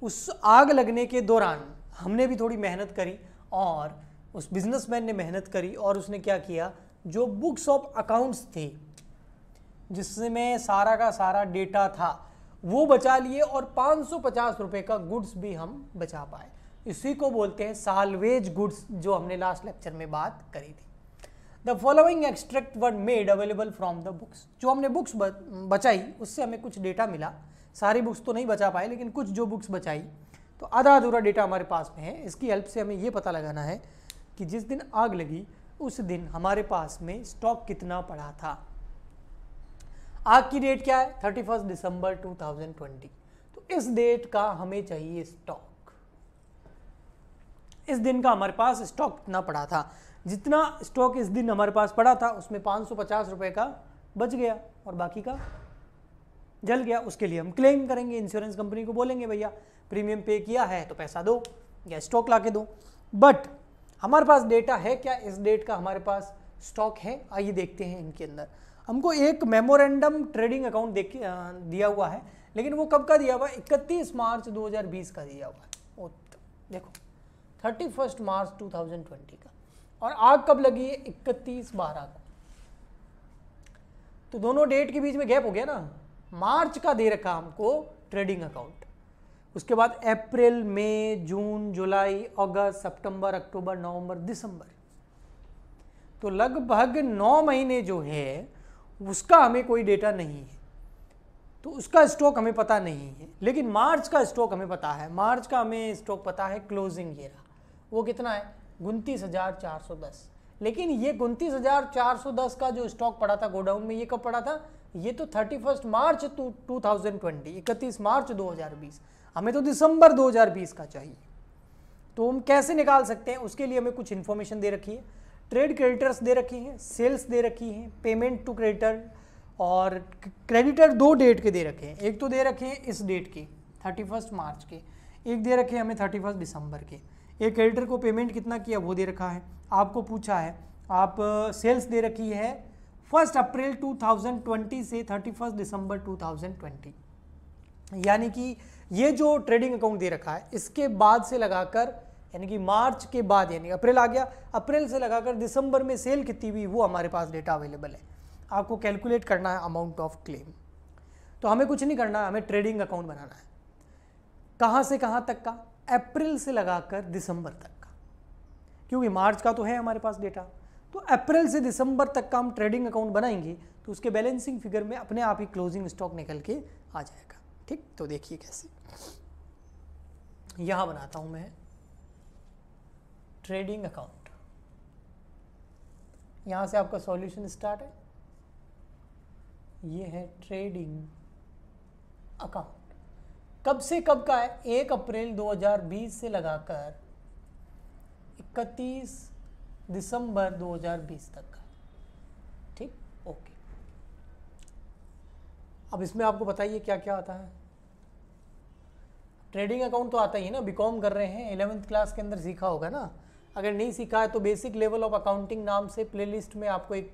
S1: उस आग लगने के दौरान हमने भी थोड़ी मेहनत करी और उस बिजनेसमैन ने मेहनत करी और उसने क्या किया, जो बुक्स ऑफ अकाउंट्स थे जिसमें सारा का सारा डेटा था वो बचा लिए और 550 रुपए का गुड्स भी हम बचा पाए। इसी को बोलते हैं साल्वेज गुड्स, जो हमने लास्ट लेक्चर में बात करी थी। The following extract were made available from the books. जो हमने बुक्स बचाई उससे हमें कुछ डेटा मिला, सारी बुक्स तो नहीं बचा पाए लेकिन कुछ जो बुक्स बचाई तो आधा अधूरा डेटा हमारे पास में है। इसकी हेल्प से हमें ये पता लगाना है कि जिस दिन आग लगी उस दिन हमारे पास में स्टॉक कितना पड़ा था। आग की डेट क्या है? 31 दिसंबर 2020। तो इस डेट का हमें चाहिए स्टॉक। इस दिन का हमारे पास स्टॉक कितना पड़ा था? जितना स्टॉक इस दिन हमारे पास पड़ा था उसमें 550 रुपए का बच गया और बाकी का जल गया। उसके लिए हम क्लेम करेंगे, इंश्योरेंस कंपनी को बोलेंगे भैया प्रीमियम पे किया है तो पैसा दो या स्टॉक ला के दो। बट हमारे पास डेटा है क्या? इस डेट का हमारे पास स्टॉक है। आइए देखते हैं। इनके अंदर हमको एक मेमोरेंडम ट्रेडिंग अकाउंट दिया हुआ है, लेकिन वो कब का दिया हुआ है? 31 मार्च 2020 का दिया हुआ है। ओ देखो 31 मार्च 2020 का, और आग कब लगी है? 31/12 को। तो दोनों डेट के बीच में गैप हो गया ना। मार्च का दे रखा हमको ट्रेडिंग अकाउंट, उसके बाद अप्रैल, मई, जून, जुलाई, अगस्त, सितंबर, अक्टूबर, नवंबर, दिसंबर, तो लगभग 9 महीने जो है उसका हमें कोई डेटा नहीं है, तो उसका स्टॉक हमें पता नहीं है। लेकिन मार्च का स्टॉक हमें पता है। मार्च का हमें स्टॉक पता है, क्लोजिंग ये रहा, वो कितना है? 29,410। लेकिन ये 29,410 का जो स्टॉक पड़ा था गोडाउन में, ये कब पड़ा था? ये तो 31 मार्च 2020, 31 मार्च 2020। हमें तो दिसंबर 2020 का चाहिए। तो हम कैसे निकाल सकते हैं? उसके लिए हमें कुछ इन्फॉर्मेशन दे रखी है। ट्रेड क्रेडिटर्स दे रखी हैं, सेल्स दे रखी हैं, पेमेंट टू क्रेडिटर, और क्रेडिटर 2 डेट के दे रखे हैं। एक तो दे रखे हैं इस डेट के 31 मार्च के, एक दे रखे हैं हमें 31 दिसंबर के। एक क्रेडिटर को पेमेंट कितना किया वो दे रखा है। आपको पूछा है, आप सेल्स दे रखी है 1 अप्रैल 2020 से 31 दिसंबर 2020, यानी कि ये जो ट्रेडिंग अकाउंट दे रखा है इसके बाद से लगाकर, यानी कि मार्च के बाद, यानी अप्रैल आ गया, अप्रैल से लगाकर दिसंबर में सेल कितनी हुई वो हमारे पास डेटा अवेलेबल है। आपको कैलकुलेट करना है अमाउंट ऑफ क्लेम। तो हमें कुछ नहीं करना है, हमें ट्रेडिंग अकाउंट बनाना है। कहाँ से कहाँ तक का? अप्रैल से लगाकर दिसंबर तक का, क्योंकि मार्च का तो है हमारे पास डेटा। तो अप्रैल से दिसंबर तक का हम ट्रेडिंग अकाउंट बनाएंगे तो उसके बैलेंसिंग फिगर में अपने आप ही क्लोजिंग स्टॉक निकल के आ जाएगा। ठीक, तो देखिए कैसे, यहां बनाता हूं मैं ट्रेडिंग अकाउंट। यहां से आपका सॉल्यूशन स्टार्ट है। ये है ट्रेडिंग अकाउंट। कब से कब का है? 1 अप्रैल 2020 से लगाकर 31 दिसंबर 2020 तक का। ठीक, ओके। अब इसमें आपको बताइए क्या क्या आता है। ट्रेडिंग अकाउंट तो आता ही है ना, बीकॉम कर रहे हैं, 11th क्लास के अंदर सीखा होगा ना। अगर नहीं सीखा है तो बेसिक लेवल ऑफ अकाउंटिंग नाम से प्लेलिस्ट में आपको एक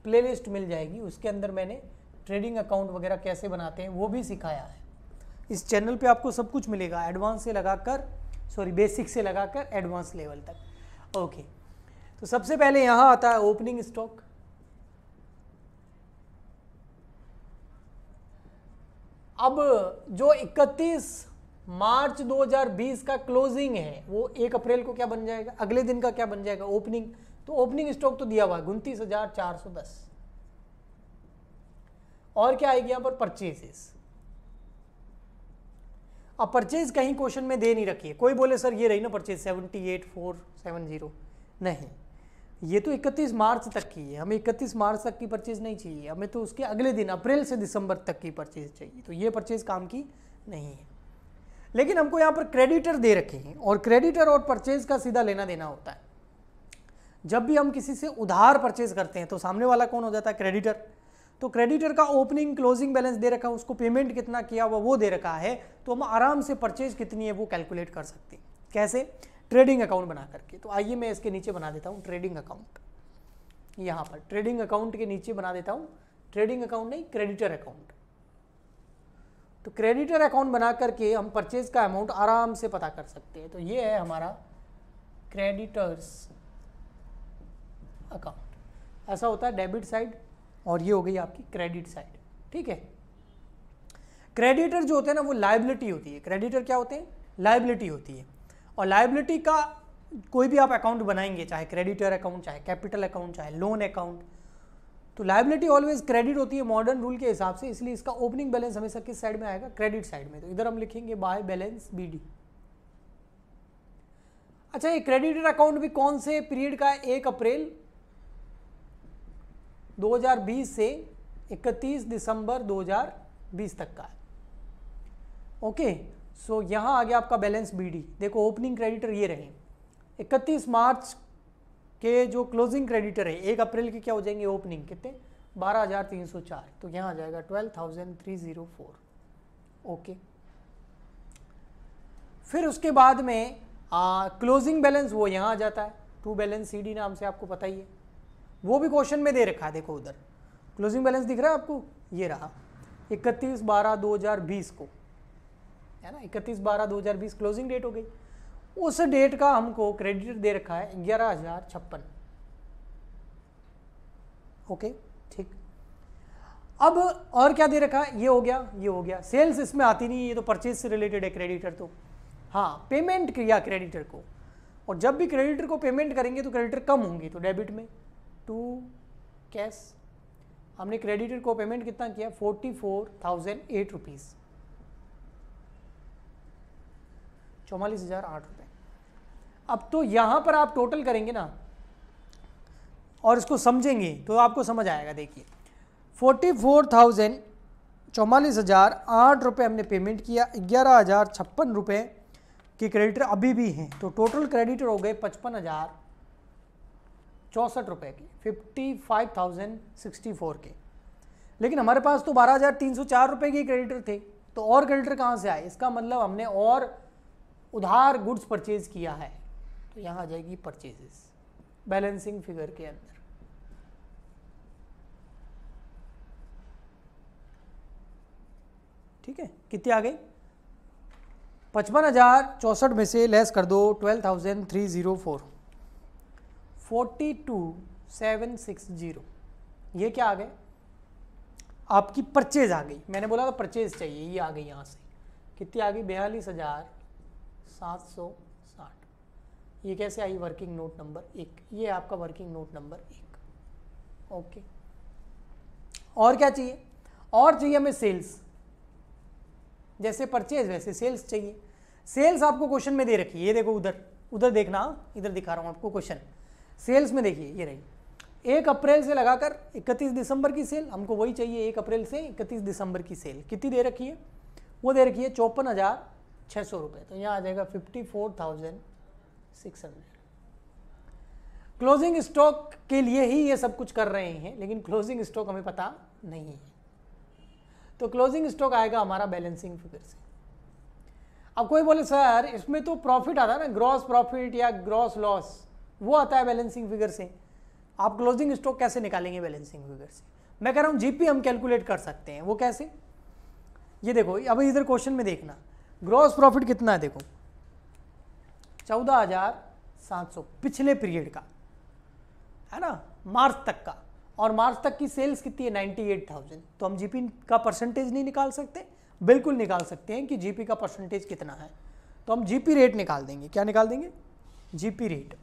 S1: प्लेलिस्ट मिल जाएगी, उसके अंदर मैंने ट्रेडिंग अकाउंट वगैरह कैसे बनाते हैं वो भी सिखाया है। इस चैनल पे आपको सब कुछ मिलेगा, एडवांस से लगाकर, सॉरी बेसिक से लगाकर एडवांस लेवल तक। ओके, तो सबसे पहले यहाँ आता है ओपनिंग स्टॉक। अब जो 31 मार्च 2020 का क्लोजिंग है वो 1 अप्रैल को क्या बन जाएगा? अगले दिन का क्या बन जाएगा? ओपनिंग। तो ओपनिंग स्टॉक तो दिया हुआ है 29,410। और क्या आएगी यहाँ पर? परचेजेस। अब परचेज कहीं क्वेश्चन में दे नहीं रखी है। कोई बोले सर ये रही ना परचेज 78,470, नहीं, ये तो 31 मार्च तक की है, हमें 31 मार्च तक की परचेज नहीं चाहिए, हमें तो उसके अगले दिन अप्रैल से दिसंबर तक की परचेज चाहिए। तो ये परचेज काम की नहीं है। लेकिन हमको यहाँ पर क्रेडिटर दे रखे हैं और क्रेडिटर और परचेज का सीधा लेना देना होता है। जब भी हम किसी से उधार परचेज करते हैं तो सामने वाला कौन हो जाता है? क्रेडिटर। तो क्रेडिटर का ओपनिंग क्लोजिंग बैलेंस दे रखा है, उसको पेमेंट कितना किया हुआ वो दे रखा है, तो हम आराम से परचेज कितनी है वो कैलकुलेट कर सकते हैं। कैसे? ट्रेडिंग अकाउंट बना करके। तो आइए मैं इसके नीचे बना देता हूँ ट्रेडिंग अकाउंट। यहाँ पर ट्रेडिंग अकाउंट के नीचे बना देता हूँ, ट्रेडिंग अकाउंट नहीं, क्रेडिटर अकाउंट। तो क्रेडिटर अकाउंट बना करके हम परचेज का अमाउंट आराम से पता कर सकते हैं। तो ये है हमारा क्रेडिटर्स अकाउंट। ऐसा होता है डेबिट साइड और ये हो गई आपकी क्रेडिट साइड। ठीक है। क्रेडिटर जो होते हैं ना वो लायबिलिटी होती है। क्रेडिटर क्या होते हैं? लायबिलिटी होती है। और लायबिलिटी का कोई भी आप अकाउंट बनाएंगे, चाहे क्रेडिटर अकाउंट, चाहे कैपिटल अकाउंट, चाहे लोन अकाउंट, तो लायबिलिटी ऑलवेज क्रेडिट होती है मॉडर्न रूल के हिसाब से। इसलिए इसका ओपनिंग बैलेंस हमेशा किस साइड में आएगा? क्रेडिट साइड में। तो इधर हम लिखेंगे बाय बैलेंस BD। अच्छा, ये क्रेडिटर अकाउंट भी कौन से पीरियड का है? 1 अप्रैल 2020 से 31 दिसंबर 2020 तक का है। ओके, सो यहां आ गया आपका बैलेंस BD। देखो ओपनिंग क्रेडिटर ये रहे, 31 मार्च के जो क्लोजिंग क्रेडिटर है 1 अप्रैल के क्या हो जाएंगे? ओपनिंग कितने? 12,304। तो यहाँ आ जाएगा 12,304। ओके, फिर उसके बाद में क्लोजिंग बैलेंस वो यहाँ आ जाता है, टू बैलेंस CD नाम से, आपको पता ही है। वो भी क्वेश्चन में दे रखा है। देखो उधर क्लोजिंग बैलेंस दिख रहा है आपको, ये रहा 31/12/2020 को, है ना। 31/12/2020 क्लोजिंग डेट हो गई। उस डेट का हमको क्रेडिटर दे रखा है 11,056। ओके, ठीक। अब और क्या दे रखा है? ये हो गया, ये हो गया। सेल्स इसमें आती नहीं है, ये तो परचेज से रिलेटेड है क्रेडिटर। तो हाँ, पेमेंट किया क्रेडिटर को, और जब भी क्रेडिटर को पेमेंट करेंगे तो क्रेडिटर कम होंगे, तो डेबिट में टू कैश। हमने क्रेडिटर को पेमेंट कितना किया? 44,008 रुपीज़, 44,008 रुपये। अब तो यहाँ पर आप टोटल करेंगे ना और इसको समझेंगे तो आपको समझ आएगा। देखिए 44,008 रुपये हमने पेमेंट किया, 11,056 रुपये के क्रेडिटर अभी भी हैं, तो टोटल क्रेडिटर हो गए 55,064 रुपये के, 55,064 के। लेकिन हमारे पास तो 12,304 रुपये के क्रेडिटर थे, तो और क्रेडिटर कहाँ से आए? इसका मतलब हमने और उधार गुड्स परचेज किया है। तो यहाँ आ जाएगी परचेजेस बैलेंसिंग फिगर के अंदर। ठीक है, कितनी आ गई? 55,064 में से लेस कर दो 12,304, 42,760। ये क्या आ गए? आपकी परचेज आ गई। मैंने बोला था परचेज चाहिए, ये आ गई। यहाँ से कितनी आ गई? 42,760। ये कैसे आई? Working note number 1। ये आपका वर्किंग नोट नंबर 1। ओके, और क्या चाहिए? और चाहिए हमें सेल्स। जैसे परचेज वैसे सेल्स चाहिए। सेल्स आपको क्वेश्चन में दे रखी है, ये देखो उधर, उधर देखना, इधर दिखा रहा हूँ आपको क्वेश्चन। सेल्स में देखिए ये रही, 1 अप्रैल से लगाकर 31 दिसंबर की सेल, हमको वही चाहिए। 1 अप्रैल से 31 दिसंबर की सेल कितनी दे रखी है? वो दे रखी है 54,600 रुपये। तो यहाँ आ जाएगा 54,600। क्लोजिंग स्टॉक के लिए ही ये सब कुछ कर रहे हैं, लेकिन क्लोजिंग स्टॉक हमें पता नहीं है। तो क्लोजिंग स्टॉक आएगा हमारा बैलेंसिंग फिगर से। अब कोई बोले सर इसमें तो प्रॉफिट आता है ना, ग्रॉस प्रॉफिट या ग्रॉस लॉस, वो आता है बैलेंसिंग फिगर से। आप क्लोजिंग स्टॉक कैसे निकालेंगे बैलेंसिंग फिगर से? मैं कह रहा हूँ जीपी हम कैलकुलेट कर सकते हैं। वो कैसे? ये देखो, अब इधर क्वेश्चन में देखना, ग्रॉस प्रॉफिट कितना है? देखो 14,700 पिछले पीरियड का, है ना, मार्च तक का। और मार्च तक की सेल्स कितनी है? 98,000। तो हम जीपी का परसेंटेज नहीं निकाल सकते? बिल्कुल निकाल सकते हैं कि जीपी का परसेंटेज कितना है। तो हम जीपी रेट निकाल देंगे। क्या निकाल देंगे? GP rate.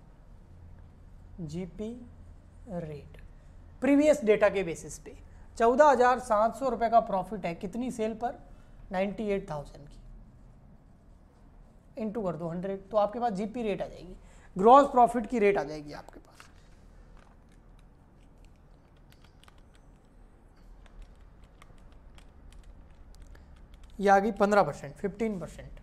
S1: GP rate previous data के बेसिस पे 14,700 रुपये का प्रॉफिट है कितनी सेल पर? 98,000 की, इनटू कर दो 100, तो आपके पास जीपी रेट आ जाएगी, ग्रॉस प्रॉफिट की रेट आ जाएगी आपके पास। ये आ गई 15%, 15%।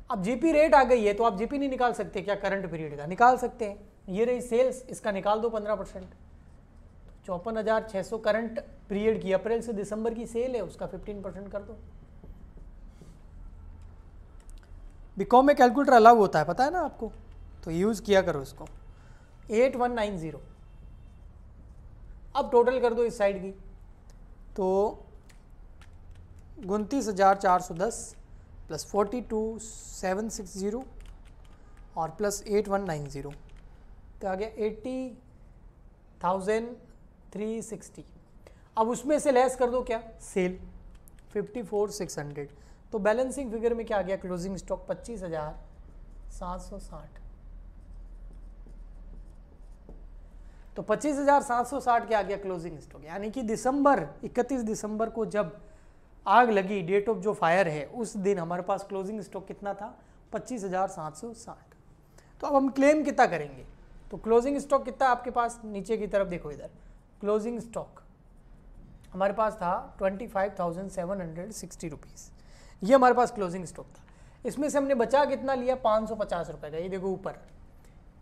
S1: अब जीपी रेट आ गई है तो आप जीपी नहीं निकाल सकते क्या करंट पीरियड का? निकाल सकते हैं। ये रही सेल्स, इसका निकाल दो 15%। 54,600 करंट पीरियड की अप्रैल से दिसंबर की सेल है, उसका 15% कर दो। बीकॉम में कैलकुलेटर अलाउ होता है, पता है ना आपको, तो यूज किया करो इसको। 8190। अब टोटल कर दो इस साइड की, तो 29,410 प्लस 42,760 और प्लस 8190, तो आ गया 80,360। अब उसमें से लेस कर दो क्या? सेल 54,600। तो बैलेंसिंग फिगर में क्या आ गया? Closing stock 25,760। तो 25,760 क्या आ गया? Closing stock. यानी कि 31 दिसंबर को जब आग लगी, डेट ऑफ जो फायर है, उस दिन हमारे पास क्लोजिंग स्टॉक कितना था? 25,760। तो अब हम क्लेम कितना करेंगे? तो क्लोजिंग स्टॉक कितना आपके पास? नीचे की तरफ देखो, इधर क्लोजिंग स्टॉक हमारे पास था 25,760 रुपीज़। ये हमारे पास क्लोजिंग स्टॉक था। इसमें से हमने बचा कितना लिया? 550 रुपये का। ये देखो ऊपर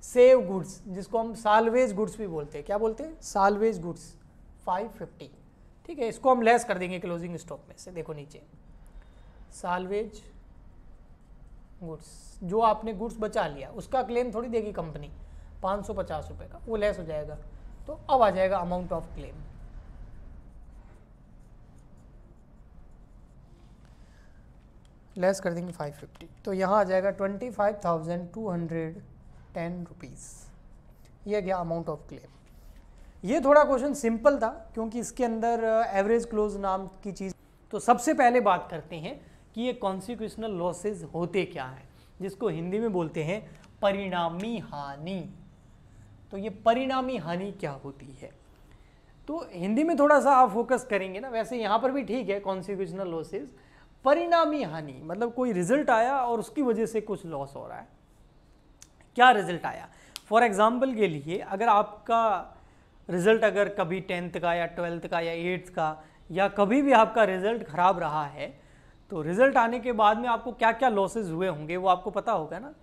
S1: सेव गुड्स, जिसको हम साल्वेज गुड्स भी बोलते हैं। क्या बोलते हैं? Salvage goods 550। ठीक है, इसको हम लेस कर देंगे क्लोजिंग स्टॉक में से। देखो नीचे साल्वेज गुड्स, जो आपने गुड्स बचा लिया उसका क्लेम थोड़ी देगी कंपनी, 550 रुपये का, वो लेस हो जाएगा। तो अब आ जाएगा अमाउंट ऑफ क्लेम। लेस कर देंगे 550, तो यहाँ आ जाएगा 25,210 रुपीज़। ये गया अमाउंट ऑफ क्लेम। ये थोड़ा क्वेश्चन सिंपल था क्योंकि इसके अंदर एवरेज क्लोज नाम की चीज़। तो सबसे पहले बात करते हैं कि ये कॉन्सिक्वेशनल लॉसेज होते क्या हैं, जिसको हिंदी में बोलते हैं परिणामी हानि। तो ये परिणामी हानि क्या होती है? तो हिंदी में थोड़ा सा आप फोकस करेंगे ना, वैसे यहाँ पर भी ठीक है कॉन्सिक्वेशनल लॉसेज। परिणामी हानि मतलब कोई रिजल्ट आया और उसकी वजह से कुछ लॉस हो रहा है। क्या रिजल्ट आया? फॉर एग्जाम्पल के लिए, अगर आपका रिजल्ट अगर कभी 10th का या 12th का या 8th का या कभी भी आपका रिजल्ट खराब रहा है, तो रिजल्ट आने के बाद में आपको क्या क्या लॉसेज हुए होंगे वो आपको पता होगा ना।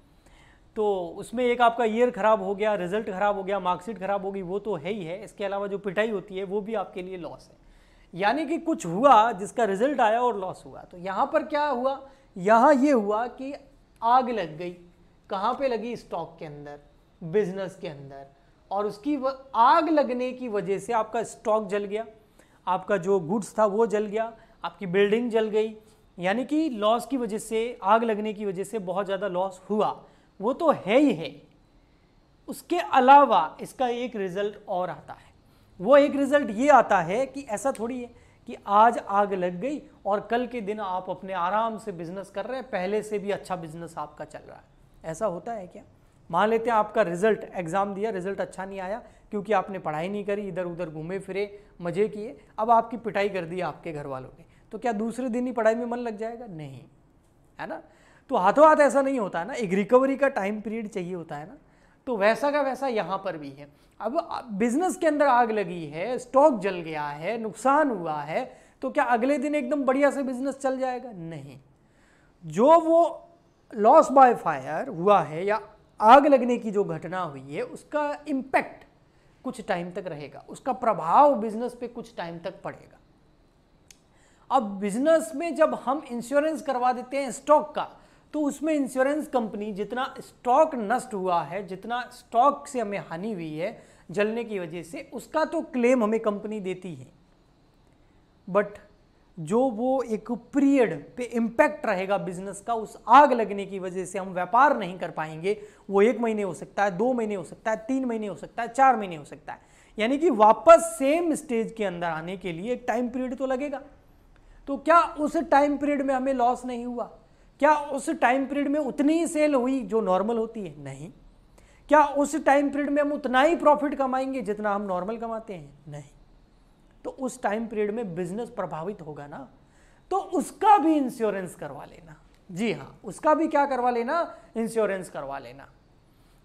S1: तो उसमें एक आपका ईयर खराब हो गया, रिजल्ट खराब हो गया, मार्कशीट खराब होगी, वो तो है ही है। इसके अलावा जो पिटाई होती है वो भी आपके लिए लॉस है। यानी कि कुछ हुआ जिसका रिजल्ट आया और लॉस हुआ। तो यहाँ पर क्या हुआ? यहाँ ये हुआ कि आग लग गई। कहाँ पे लगी? स्टॉक के अंदर, बिजनेस के अंदर। और उसकी आग लगने की वजह से आपका स्टॉक जल गया, आपका जो गुड्स था वो जल गया, आपकी बिल्डिंग जल गई। यानी कि लॉस की वजह से, आग लगने की वजह से बहुत ज़्यादा लॉस हुआ, वो तो है ही है। उसके अलावा इसका एक रिजल्ट और आता है। वो एक रिजल्ट ये आता है कि ऐसा थोड़ी है कि आज आग लग गई और कल के दिन आप अपने आराम से बिजनेस कर रहे हैं, पहले से भी अच्छा बिजनेस आपका चल रहा है। ऐसा होता है क्या? मान लेते हैं आपका रिजल्ट, एग्जाम दिया, रिजल्ट अच्छा नहीं आया क्योंकि आपने पढ़ाई नहीं करी, इधर उधर घूमे फिरे, मजे किए, अब आपकी पिटाई कर दी आपके घर वालों ने, तो क्या दूसरे दिन ही पढ़ाई में मन लग जाएगा? नहीं, है ना। तो हाथों हाथ ऐसा नहीं होता है ना, एक रिकवरी का टाइम पीरियड चाहिए होता है ना। तो वैसा का वैसा यहाँ पर भी है। अब बिजनेस के अंदर आग लगी है, स्टॉक जल गया है, नुकसान हुआ है, तो क्या अगले दिन एकदम बढ़िया से बिजनेस चल जाएगा? नहीं। जो वो लॉस बाय फायर हुआ है या आग लगने की जो घटना हुई है, उसका इम्पैक्ट कुछ टाइम तक रहेगा, उसका प्रभाव बिजनेस पे कुछ टाइम तक पड़ेगा। अब बिजनेस में जब हम इंश्योरेंस करवा देते हैं स्टॉक का, तो उसमें इंश्योरेंस कंपनी जितना स्टॉक नष्ट हुआ है, जितना स्टॉक से हमें हानि हुई है जलने की वजह से, उसका तो क्लेम हमें कंपनी देती है। बट जो वो एक पीरियड पे इम्पैक्ट रहेगा बिजनेस का, उस आग लगने की वजह से हम व्यापार नहीं कर पाएंगे, वो 1 महीने हो सकता है, 2 महीने हो सकता है, 3 महीने हो सकता है, 4 महीने हो सकता है। यानी कि वापस सेम स्टेज के अंदर आने के लिए एक टाइम पीरियड तो लगेगा। तो क्या उस टाइम पीरियड में हमें लॉस नहीं हुआ? क्या उस टाइम पीरियड में उतनी ही सेल हुई जो नॉर्मल होती है? नहीं। क्या उस टाइम पीरियड में हम उतना ही प्रॉफिट कमाएंगे जितना हम नॉर्मल कमाते हैं? नहीं। तो उस टाइम पीरियड में बिजनेस प्रभावित होगा ना, तो उसका भी इंश्योरेंस करवा लेना। जी हाँ, उसका भी क्या करवा लेना? इंश्योरेंस करवा लेना।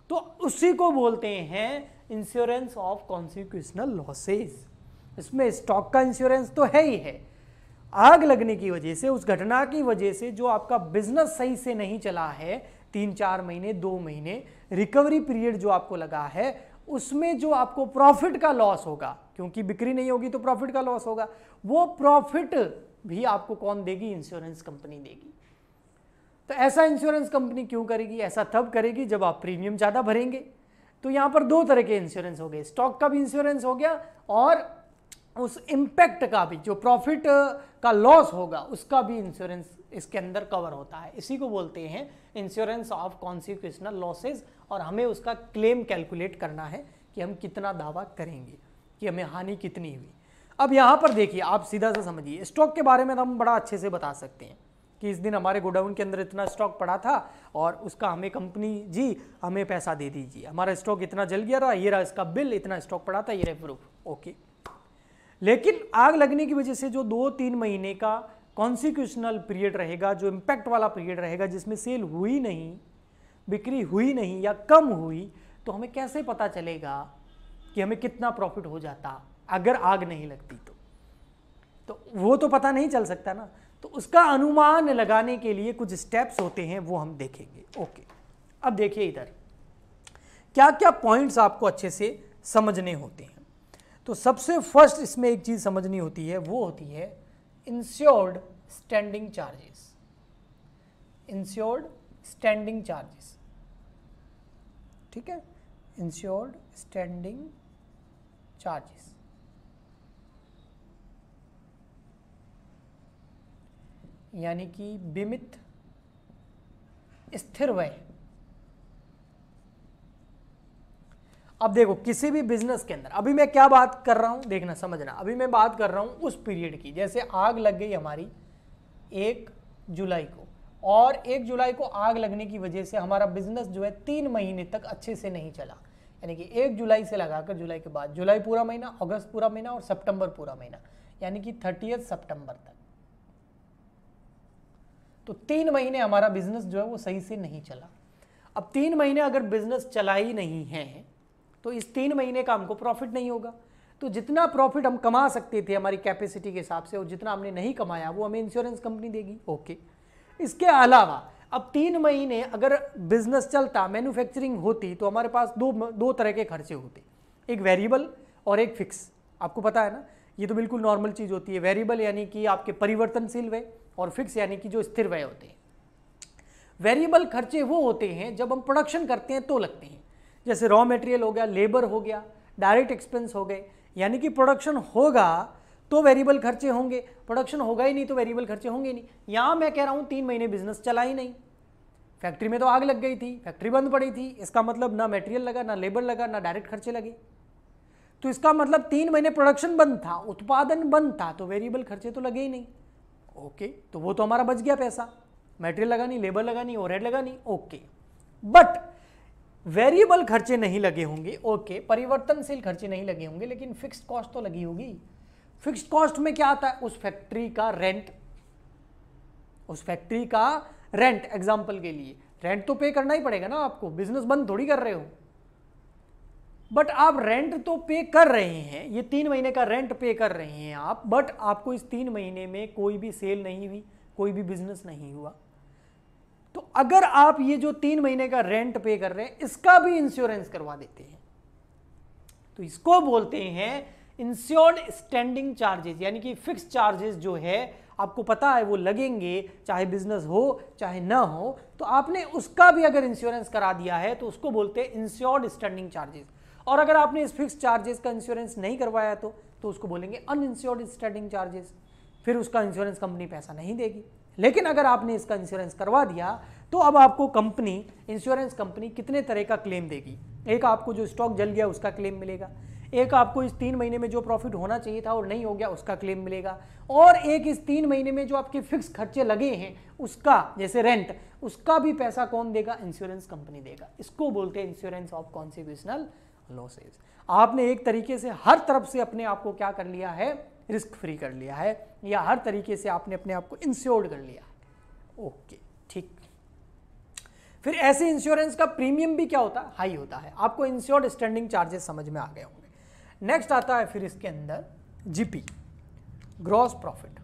S1: तो उसी को बोलते हैं इंश्योरेंस ऑफ कॉन्सिक्वेशनल लॉसेज। इसमें स्टॉक का इंश्योरेंस तो है ही है, आग लगने की वजह से, उस घटना की वजह से जो आपका बिजनेस सही से नहीं चला है, 3-4 महीने 2 महीने रिकवरी पीरियड जो आपको लगा है, उसमें जो आपको प्रॉफिट का लॉस होगा, क्योंकि बिक्री नहीं होगी तो प्रॉफिट का लॉस होगा, वो प्रॉफिट भी आपको कौन देगी? इंश्योरेंस कंपनी देगी। तो ऐसा इंश्योरेंस कंपनी क्यों करेगी? ऐसा तब करेगी जब आप प्रीमियम ज्यादा भरेंगे। तो यहां पर 2 तरह के इंश्योरेंस हो गए, स्टॉक का भी इंश्योरेंस हो गया और उस इंपैक्ट का भी, जो प्रॉफिट का लॉस होगा उसका भी इंश्योरेंस इसके अंदर कवर होता है। इसी को बोलते हैं इंश्योरेंस ऑफ कॉन्सिक्वेशनल लॉसेज। और हमें उसका क्लेम कैलकुलेट करना है कि हम कितना दावा करेंगे, कि हमें हानि कितनी हुई। अब यहां पर देखिए, आप सीधा सा समझिए, स्टॉक के बारे में तो हम बड़ा अच्छे से बता सकते हैं कि इस दिन हमारे गोडाउन के अंदर इतना स्टॉक पड़ा था और उसका हमें कंपनी जी हमें पैसा दे दीजिए, हमारा स्टॉक इतना जल गया रहा, ये रहा इसका बिल, इतना स्टॉक पड़ा था, ये रहा प्रूफ, ओके। लेकिन आग लगने की वजह से जो 2-3 महीने का कॉन्सिक्यूशनल पीरियड रहेगा, जो इम्पैक्ट वाला पीरियड रहेगा, जिसमें सेल हुई नहीं, बिक्री हुई नहीं या कम हुई, तो हमें कैसे पता चलेगा कि हमें कितना प्रॉफिट हो जाता अगर आग नहीं लगती? तो वो तो पता नहीं चल सकता ना। तो उसका अनुमान लगाने के लिए कुछ स्टेप्स होते हैं, वो हम देखेंगे, ओके। अब देखिए इधर क्या क्या पॉइंट्स आपको अच्छे से समझने होते हैं। तो सबसे फर्स्ट इसमें एक चीज समझनी होती है, वो होती है insured standing charges. Insured standing charges, ठीक है, इंश्योर्ड स्टैंडिंग चार्जेस। यानी कि बीमित स्थिर व्यय। अब देखो किसी भी बिजनेस के अंदर, अभी मैं क्या बात कर रहा हूं देखना समझना, अभी मैं बात कर रहा हूं उस पीरियड की, जैसे आग लग गई हमारी 1 जुलाई को, और 1 जुलाई को आग लगने की वजह से हमारा बिजनेस जो है 3 महीने तक अच्छे से नहीं चला। यानी कि 1 जुलाई से लगाकर जुलाई के बाद, जुलाई पूरा महीना, अगस्त पूरा महीना और सितंबर पूरा महीना, यानी कि 30 सितंबर तक। तो 3 महीने हमारा बिजनेस जो है वो सही से नहीं चला। अब 3 महीने अगर बिजनेस चला ही नहीं है तो इस 3 महीने का हमको प्रॉफिट नहीं होगा। तो जितना प्रॉफिट हम कमा सकते थे हमारी कैपेसिटी के हिसाब से, और जितना हमने नहीं कमाया वो हमें इंश्योरेंस कंपनी देगी, ओके। इसके अलावा अब 3 महीने अगर बिजनेस चलता, मैन्युफैक्चरिंग होती, तो हमारे पास दो तरह के खर्चे होते, एक वेरिएबल और एक फिक्स। आपको पता है ना, ये तो बिल्कुल नॉर्मल चीज होती है। वेरिएबल यानी कि आपके परिवर्तनशील व्यय, और फिक्स यानी कि जो स्थिर व्यय होते हैं। वेरिएबल खर्चे वो होते हैं जब हम प्रोडक्शन करते हैं तो लगते हैं, जैसे रॉ मटेरियल हो गया, लेबर हो गया, डायरेक्ट एक्सपेंस हो गए। यानी कि प्रोडक्शन होगा तो वेरिएबल खर्चे होंगे, प्रोडक्शन होगा ही नहीं तो वेरिएबल खर्चे होंगे नहीं। यहां मैं कह रहा हूं 3 महीने बिजनेस चला ही नहीं, फैक्ट्री में तो आग लग गई थी, फैक्ट्री बंद पड़ी थी, इसका मतलब ना मटेरियल लगा, ना लेबर लगा, ना डायरेक्ट खर्चे लगे। तो इसका मतलब 3 महीने प्रोडक्शन बंद था, उत्पादन बंद था, तो वेरिएबल खर्चे तो लगे ही नहीं, ओके। तो वो तो हमारा बच गया पैसा, मटेरियल लगा नहीं, लेबर लगा नहीं, ओवरहेड लगा नहीं, ओके। बट वेरिएबल खर्चे नहीं लगे होंगे, ओके, परिवर्तनशील खर्चे नहीं लगे होंगे, लेकिन फिक्स्ड कॉस्ट तो लगी होगी। फिक्स्ड कॉस्ट में क्या आता है? उस फैक्ट्री का रेंट, उस फैक्ट्री का रेंट, एग्जांपल के लिए रेंट तो पे करना ही पड़ेगा ना आपको, बिजनेस बंद थोड़ी कर रहे हो। बट आप रेंट तो पे कर रहे हैं, ये 3 महीने का रेंट पे कर रहे हैं आप, बट आपको इस 3 महीने में कोई भी सेल नहीं हुई, कोई भी बिजनेस नहीं हुआ। तो अगर आप ये जो 3 महीने का रेंट पे कर रहे हैं, इसका भी इंश्योरेंस करवा देते हैं, तो इसको बोलते हैं इंश्योर्ड स्टैंडिंग चार्जेस। यानी कि फिक्स चार्जेस जो है आपको पता है वो लगेंगे, चाहे बिजनेस हो चाहे ना हो, तो आपने उसका भी अगर इंश्योरेंस करा दिया है तो उसको बोलते हैं इंश्योर्ड स्टैंडिंग चार्जेस। और अगर आपने इस फिक्स चार्जेस का इंश्योरेंस नहीं करवाया तो उसको बोलेंगे अनइंश्योर्ड स्टैंडिंग चार्जेस, फिर उसका इंश्योरेंस कंपनी पैसा नहीं देगी। लेकिन अगर आपने इसका इंश्योरेंस करवा दिया तो अब आपको कंपनी, इंश्योरेंस कंपनी कितने तरह का क्लेम देगी। एक आपको जो स्टॉक जल गया उसका क्लेम मिलेगा, एक आपको इस 3 महीने में जो प्रॉफिट होना चाहिए था और नहीं हो गया उसका क्लेम मिलेगा, और एक इस 3 महीने में जो आपके फिक्स खर्चे लगे हैं उसका, जैसे रेंट, उसका भी पैसा कौन देगा? इंश्योरेंस कंपनी देगा। इसको बोलते हैं इंश्योरेंस ऑफ कॉन्सिक्वेशनल लॉसेज। आपने एक तरीके से हर तरफ से अपने आप को क्या कर लिया है? रिस्क फ्री कर लिया है, या हर तरीके से आपने अपने आप को इंश्योर्ड कर लिया है, ओके, ठीक। फिर ऐसे इंश्योरेंस का प्रीमियम भी क्या होता है? हाई होता है। आपको इंश्योर्ड स्टैंडिंग चार्जेस समझ में आ गए होंगे। नेक्स्ट आता है फिर इसके अंदर GP, gross profit.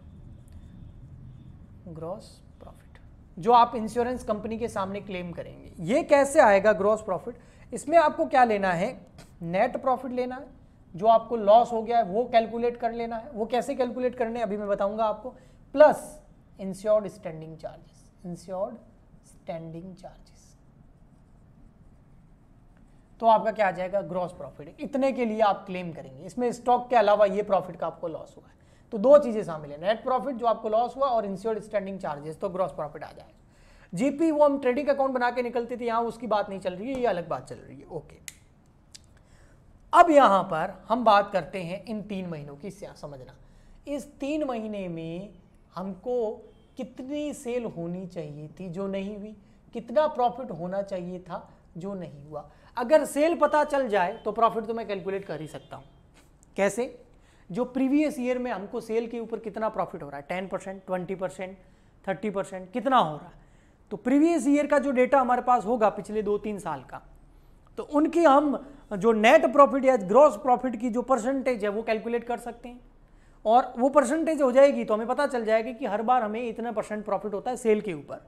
S1: Gross profit जो आप इंश्योरेंस कंपनी के सामने क्लेम करेंगे। ये कैसे आएगा ग्रॉस प्रॉफिट? इसमें आपको क्या लेना है, नेट प्रॉफिट लेना है, जो आपको लॉस हो गया है वो कैलकुलेट कर लेना है। वो कैसे कैलकुलेट करने अभी मैं बताऊंगा आपको, plus insured standing charges, insured standing charges, तो आपका क्या आ जाएगा ग्रॉस प्रॉफिट। इतने के लिए आप क्लेम करेंगे। इसमें स्टॉक के अलावा ये प्रॉफिट का आपको लॉस हुआ है, तो दो चीजें शामिल है, नेट प्रॉफिट जो आपको लॉस हुआ और इंश्योर्ड स्टैंडिंग चार्जेस, तो ग्रॉस प्रॉफिट आ जाएगा। जीपी वो हम ट्रेडिंग अकाउंट बना के निकलते थे, यहां उसकी बात नहीं चल रही है, ये अलग बात चल रही है। ओके, अब यहां पर हम बात करते हैं इन 3 महीनों की। समझना, इस 3 महीने में हमको कितनी सेल होनी चाहिए थी जो नहीं हुई, कितना प्रॉफिट होना चाहिए था जो नहीं हुआ। अगर सेल पता चल जाए तो प्रॉफिट तो मैं कैलकुलेट कर ही सकता हूं। कैसे? जो प्रीवियस ईयर में हमको सेल के ऊपर कितना प्रॉफिट हो रहा है, 10%, 20%, 30%, कितना हो रहा है, तो प्रीवियस ईयर का जो डेटा हमारे पास होगा पिछले 2-3 साल का, तो उनकी हम जो नेट प्रॉफिट या ग्रॉस प्रॉफिट की जो परसेंटेज है वो कैलकुलेट कर सकते हैं। और वो परसेंटेज हो जाएगी तो हमें पता चल जाएगा कि हर बार हमें इतना % प्रॉफिट होता है सेल के ऊपर।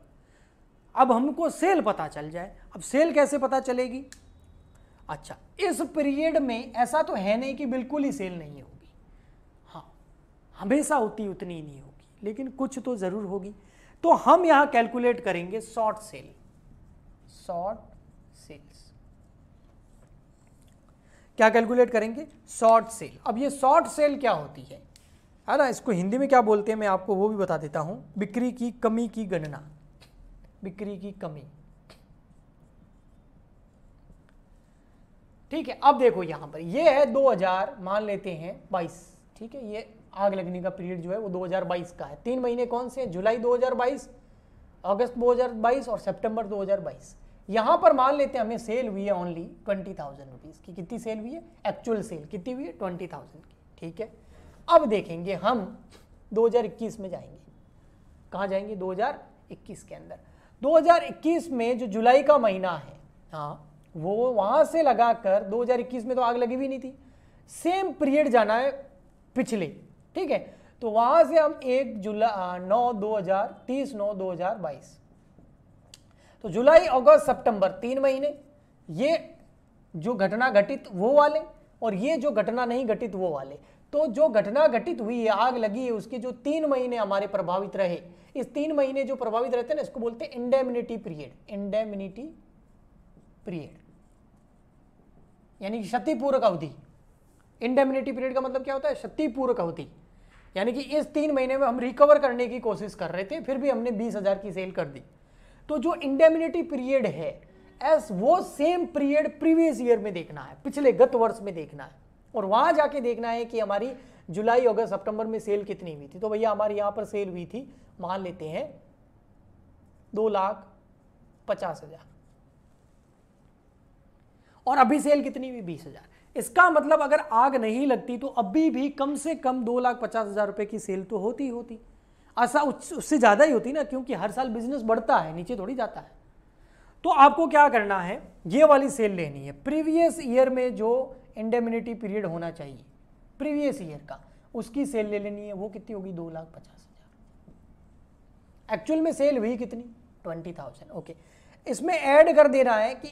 S1: अब हमको सेल पता चल जाए, अब सेल कैसे पता चलेगी? अच्छा, इस पीरियड में ऐसा तो है नहीं कि बिल्कुल ही सेल नहीं होगी, हाँ हमेशा होती उतनी नहीं होगी, लेकिन कुछ तो जरूर होगी। तो हम यहां कैलकुलेट करेंगे शॉर्ट सेल, शॉर्ट सेल्स। क्या कैलकुलेट करेंगे? Short cell. अब ये शॉर्ट सेल क्या होती है ना, इसको हिंदी में क्या बोलते हैं मैं आपको वो भी बता देता हूं। बिक्री की कमी की गणना, बिक्री की कमी। ठीक है, अब देखो यहां पर ये है 2000 मान लेते हैं 22, ठीक है, ये आग लगने का पीरियड जो है वो 2022 का है। 3 महीने कौन से हैं? जुलाई 2022, अगस्त 2022 और सितंबर 2022। यहां पर मान लेते हैं हमें सेल हुई है ओनली 20,000 रुपीज की। कितनी सेल हुई है? एक्चुअल सेल कितनी हुई है? 20,000 की। ठीक है, अब देखेंगे हम 2021 में जाएंगे। कहां जाएंगे? 2021 के अंदर। 2021 में जो जुलाई का महीना है, हाँ, वो वहां से लगाकर 2021 में तो आग लगी भी नहीं थी, सेम पीरियड जाना है पिछले। ठीक है, तो वहां से हम 1/9/2022, तो जुलाई अगस्त सितंबर 3 महीने, ये जो घटना घटित वो वाले और ये जो घटना नहीं घटित वो वाले। तो जो घटना घटित हुई है, आग लगी है, उसके जो 3 महीने हमारे प्रभावित रहे, इस 3 महीने जो प्रभावित रहते हैं ना, इसको बोलते हैं इंडेमिनिटी पीरियड। इंडेमिनिटी पीरियड यानी कि क्षतिपूरक अवधि। इंडेमिनिटी पीरियड का मतलब क्या होता है? क्षतिपूरक अवधि, यानी कि इस 3 महीने में हम रिकवर करने की कोशिश कर रहे थे, फिर भी हमने 20,000 की सेल कर दी। तो जो इंडेमिनिटी पीरियड है, एस वो सेम पीरियड प्रीवियस ईयर में देखना है, पिछले गत वर्ष में देखना है, और वहां जाके देखना है कि हमारी जुलाई अगस्त सितंबर में सेल कितनी हुई थी। तो भैया हमारी यहां पर सेल हुई थी, मान लेते हैं 2,50,000, और अभी सेल कितनी हुई? 20,000। इसका मतलब अगर आग नहीं लगती तो अभी भी कम से कम 2,50,000 रुपए की सेल तो होती। ऐसा उससे ज्यादा ही होती ना, क्योंकि हर साल बिजनेस बढ़ता है, नीचे थोड़ी जाता है। तो आपको क्या करना है, ये वाली सेल लेनी है। प्रीवियस ईयर में जो इंडेमिनिटी पीरियड होना चाहिए प्रीवियस ईयर का, उसकी सेल ले लेनी है। वो कितनी होगी? 2,50,000। एक्चुअल में सेल हुई कितनी? 20,000। ओके, इसमें ऐड कर देना है कि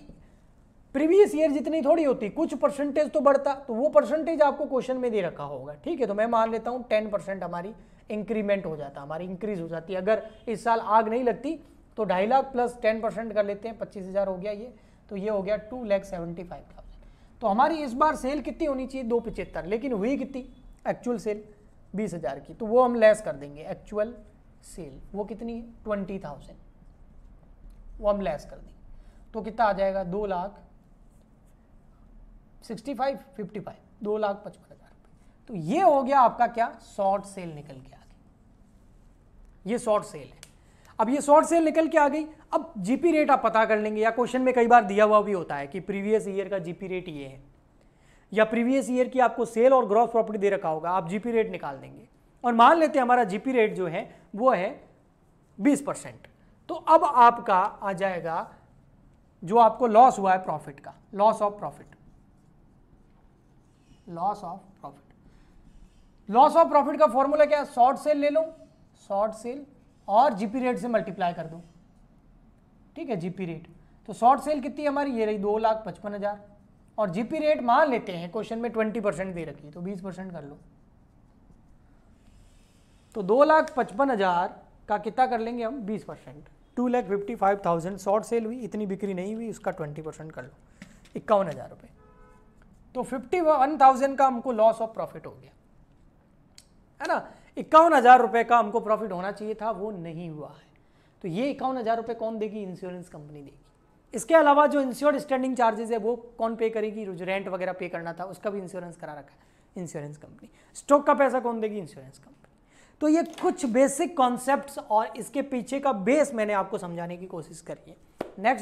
S1: प्रीवियस ईयर जितनी थोड़ी होती, कुछ परसेंटेज तो बढ़ता, तो वो परसेंटेज आपको क्वेश्चन में दे रखा होगा। ठीक है, तो मैं मान लेता हूं 10% हमारी इंक्रीमेंट हो जाता, हमारी इंक्रीज हो जाती। अगर इस साल आग नहीं लगती तो 2.5 लाख प्लस 10% कर लेते हैं, 25,000 हो गया ये, तो ये हो गया 2,75,000। तो हमारी इस बार सेल कितनी होनी चाहिए? 275, लेकिन हुई कितनी? एक्चुअल सेल 20,000 की, तो वो हम लेस कर देंगे। एक्चुअल सेल वो कितनी है? 20,000, वो हम लेस कर देंगे, तो कितना आ जाएगा? 2,65,55, 2,55,000 रुपये। तो ये हो गया आपका क्या? शॉर्ट सेल निकल के आ गई, ये शॉर्ट सेल है। अब ये शॉर्ट सेल निकल के आ गई, अब जीपी रेट आप पता कर लेंगे, या क्वेश्चन में कई बार दिया हुआ भी होता है कि प्रीवियस ईयर का जीपी रेट ये है, या प्रीवियस ईयर की आपको सेल और ग्रॉस प्रॉफिट दे रखा होगा, आप जीपी रेट निकाल देंगे। और मान लेते हैं हमारा जीपी रेट जो है वो है 20%, तो अब आपका आ जाएगा जो आपको लॉस हुआ है प्रॉफिट का, loss of profit, loss of profit. Loss of profit का फॉर्मूला क्या है? शॉर्ट सेल ले लो, शॉर्ट सेल और जीपी रेट से मल्टीप्लाई कर दो, ठीक है, जीपी रेट। तो शॉर्ट सेल कितनी हमारी, ये रही 2,55,000, और जीपी रेट मान लेते हैं क्वेश्चन में 20% दे रखी है, तो 20% कर लो। तो 2,55,000 का कितना कर लेंगे हम, 20%, 2,55,000 शॉर्ट सेल हुई, इतनी बिक्री नहीं हुई, उसका 20% कर लो, 51,000 रुपये। तो 51,000 का हमको लॉस ऑफ प्रॉफिट हो गया, है ना। 51,000 रुपये का हमको प्रॉफिट होना चाहिए था, वो नहीं हुआ है। तो ये 51,000 रुपये कौन देगी, इंश्योरेंस कंपनी देगी। इसके अलावा जो इंश्योर्ड स्टैंडिंग चार्जेस है वो कौन पे करेगी, जो रेंट वगैरह पे करना था उसका भी इंश्योरेंस करा रखा है इंश्योरेंस कंपनी। स्टॉक का पैसा कौन देगी, इंश्योरेंस कंपनी। तो ये कुछ बेसिक कॉन्सेप्ट्स और इसके पीछे का बेस मैंने आपको समझाने की कोशिश करी है।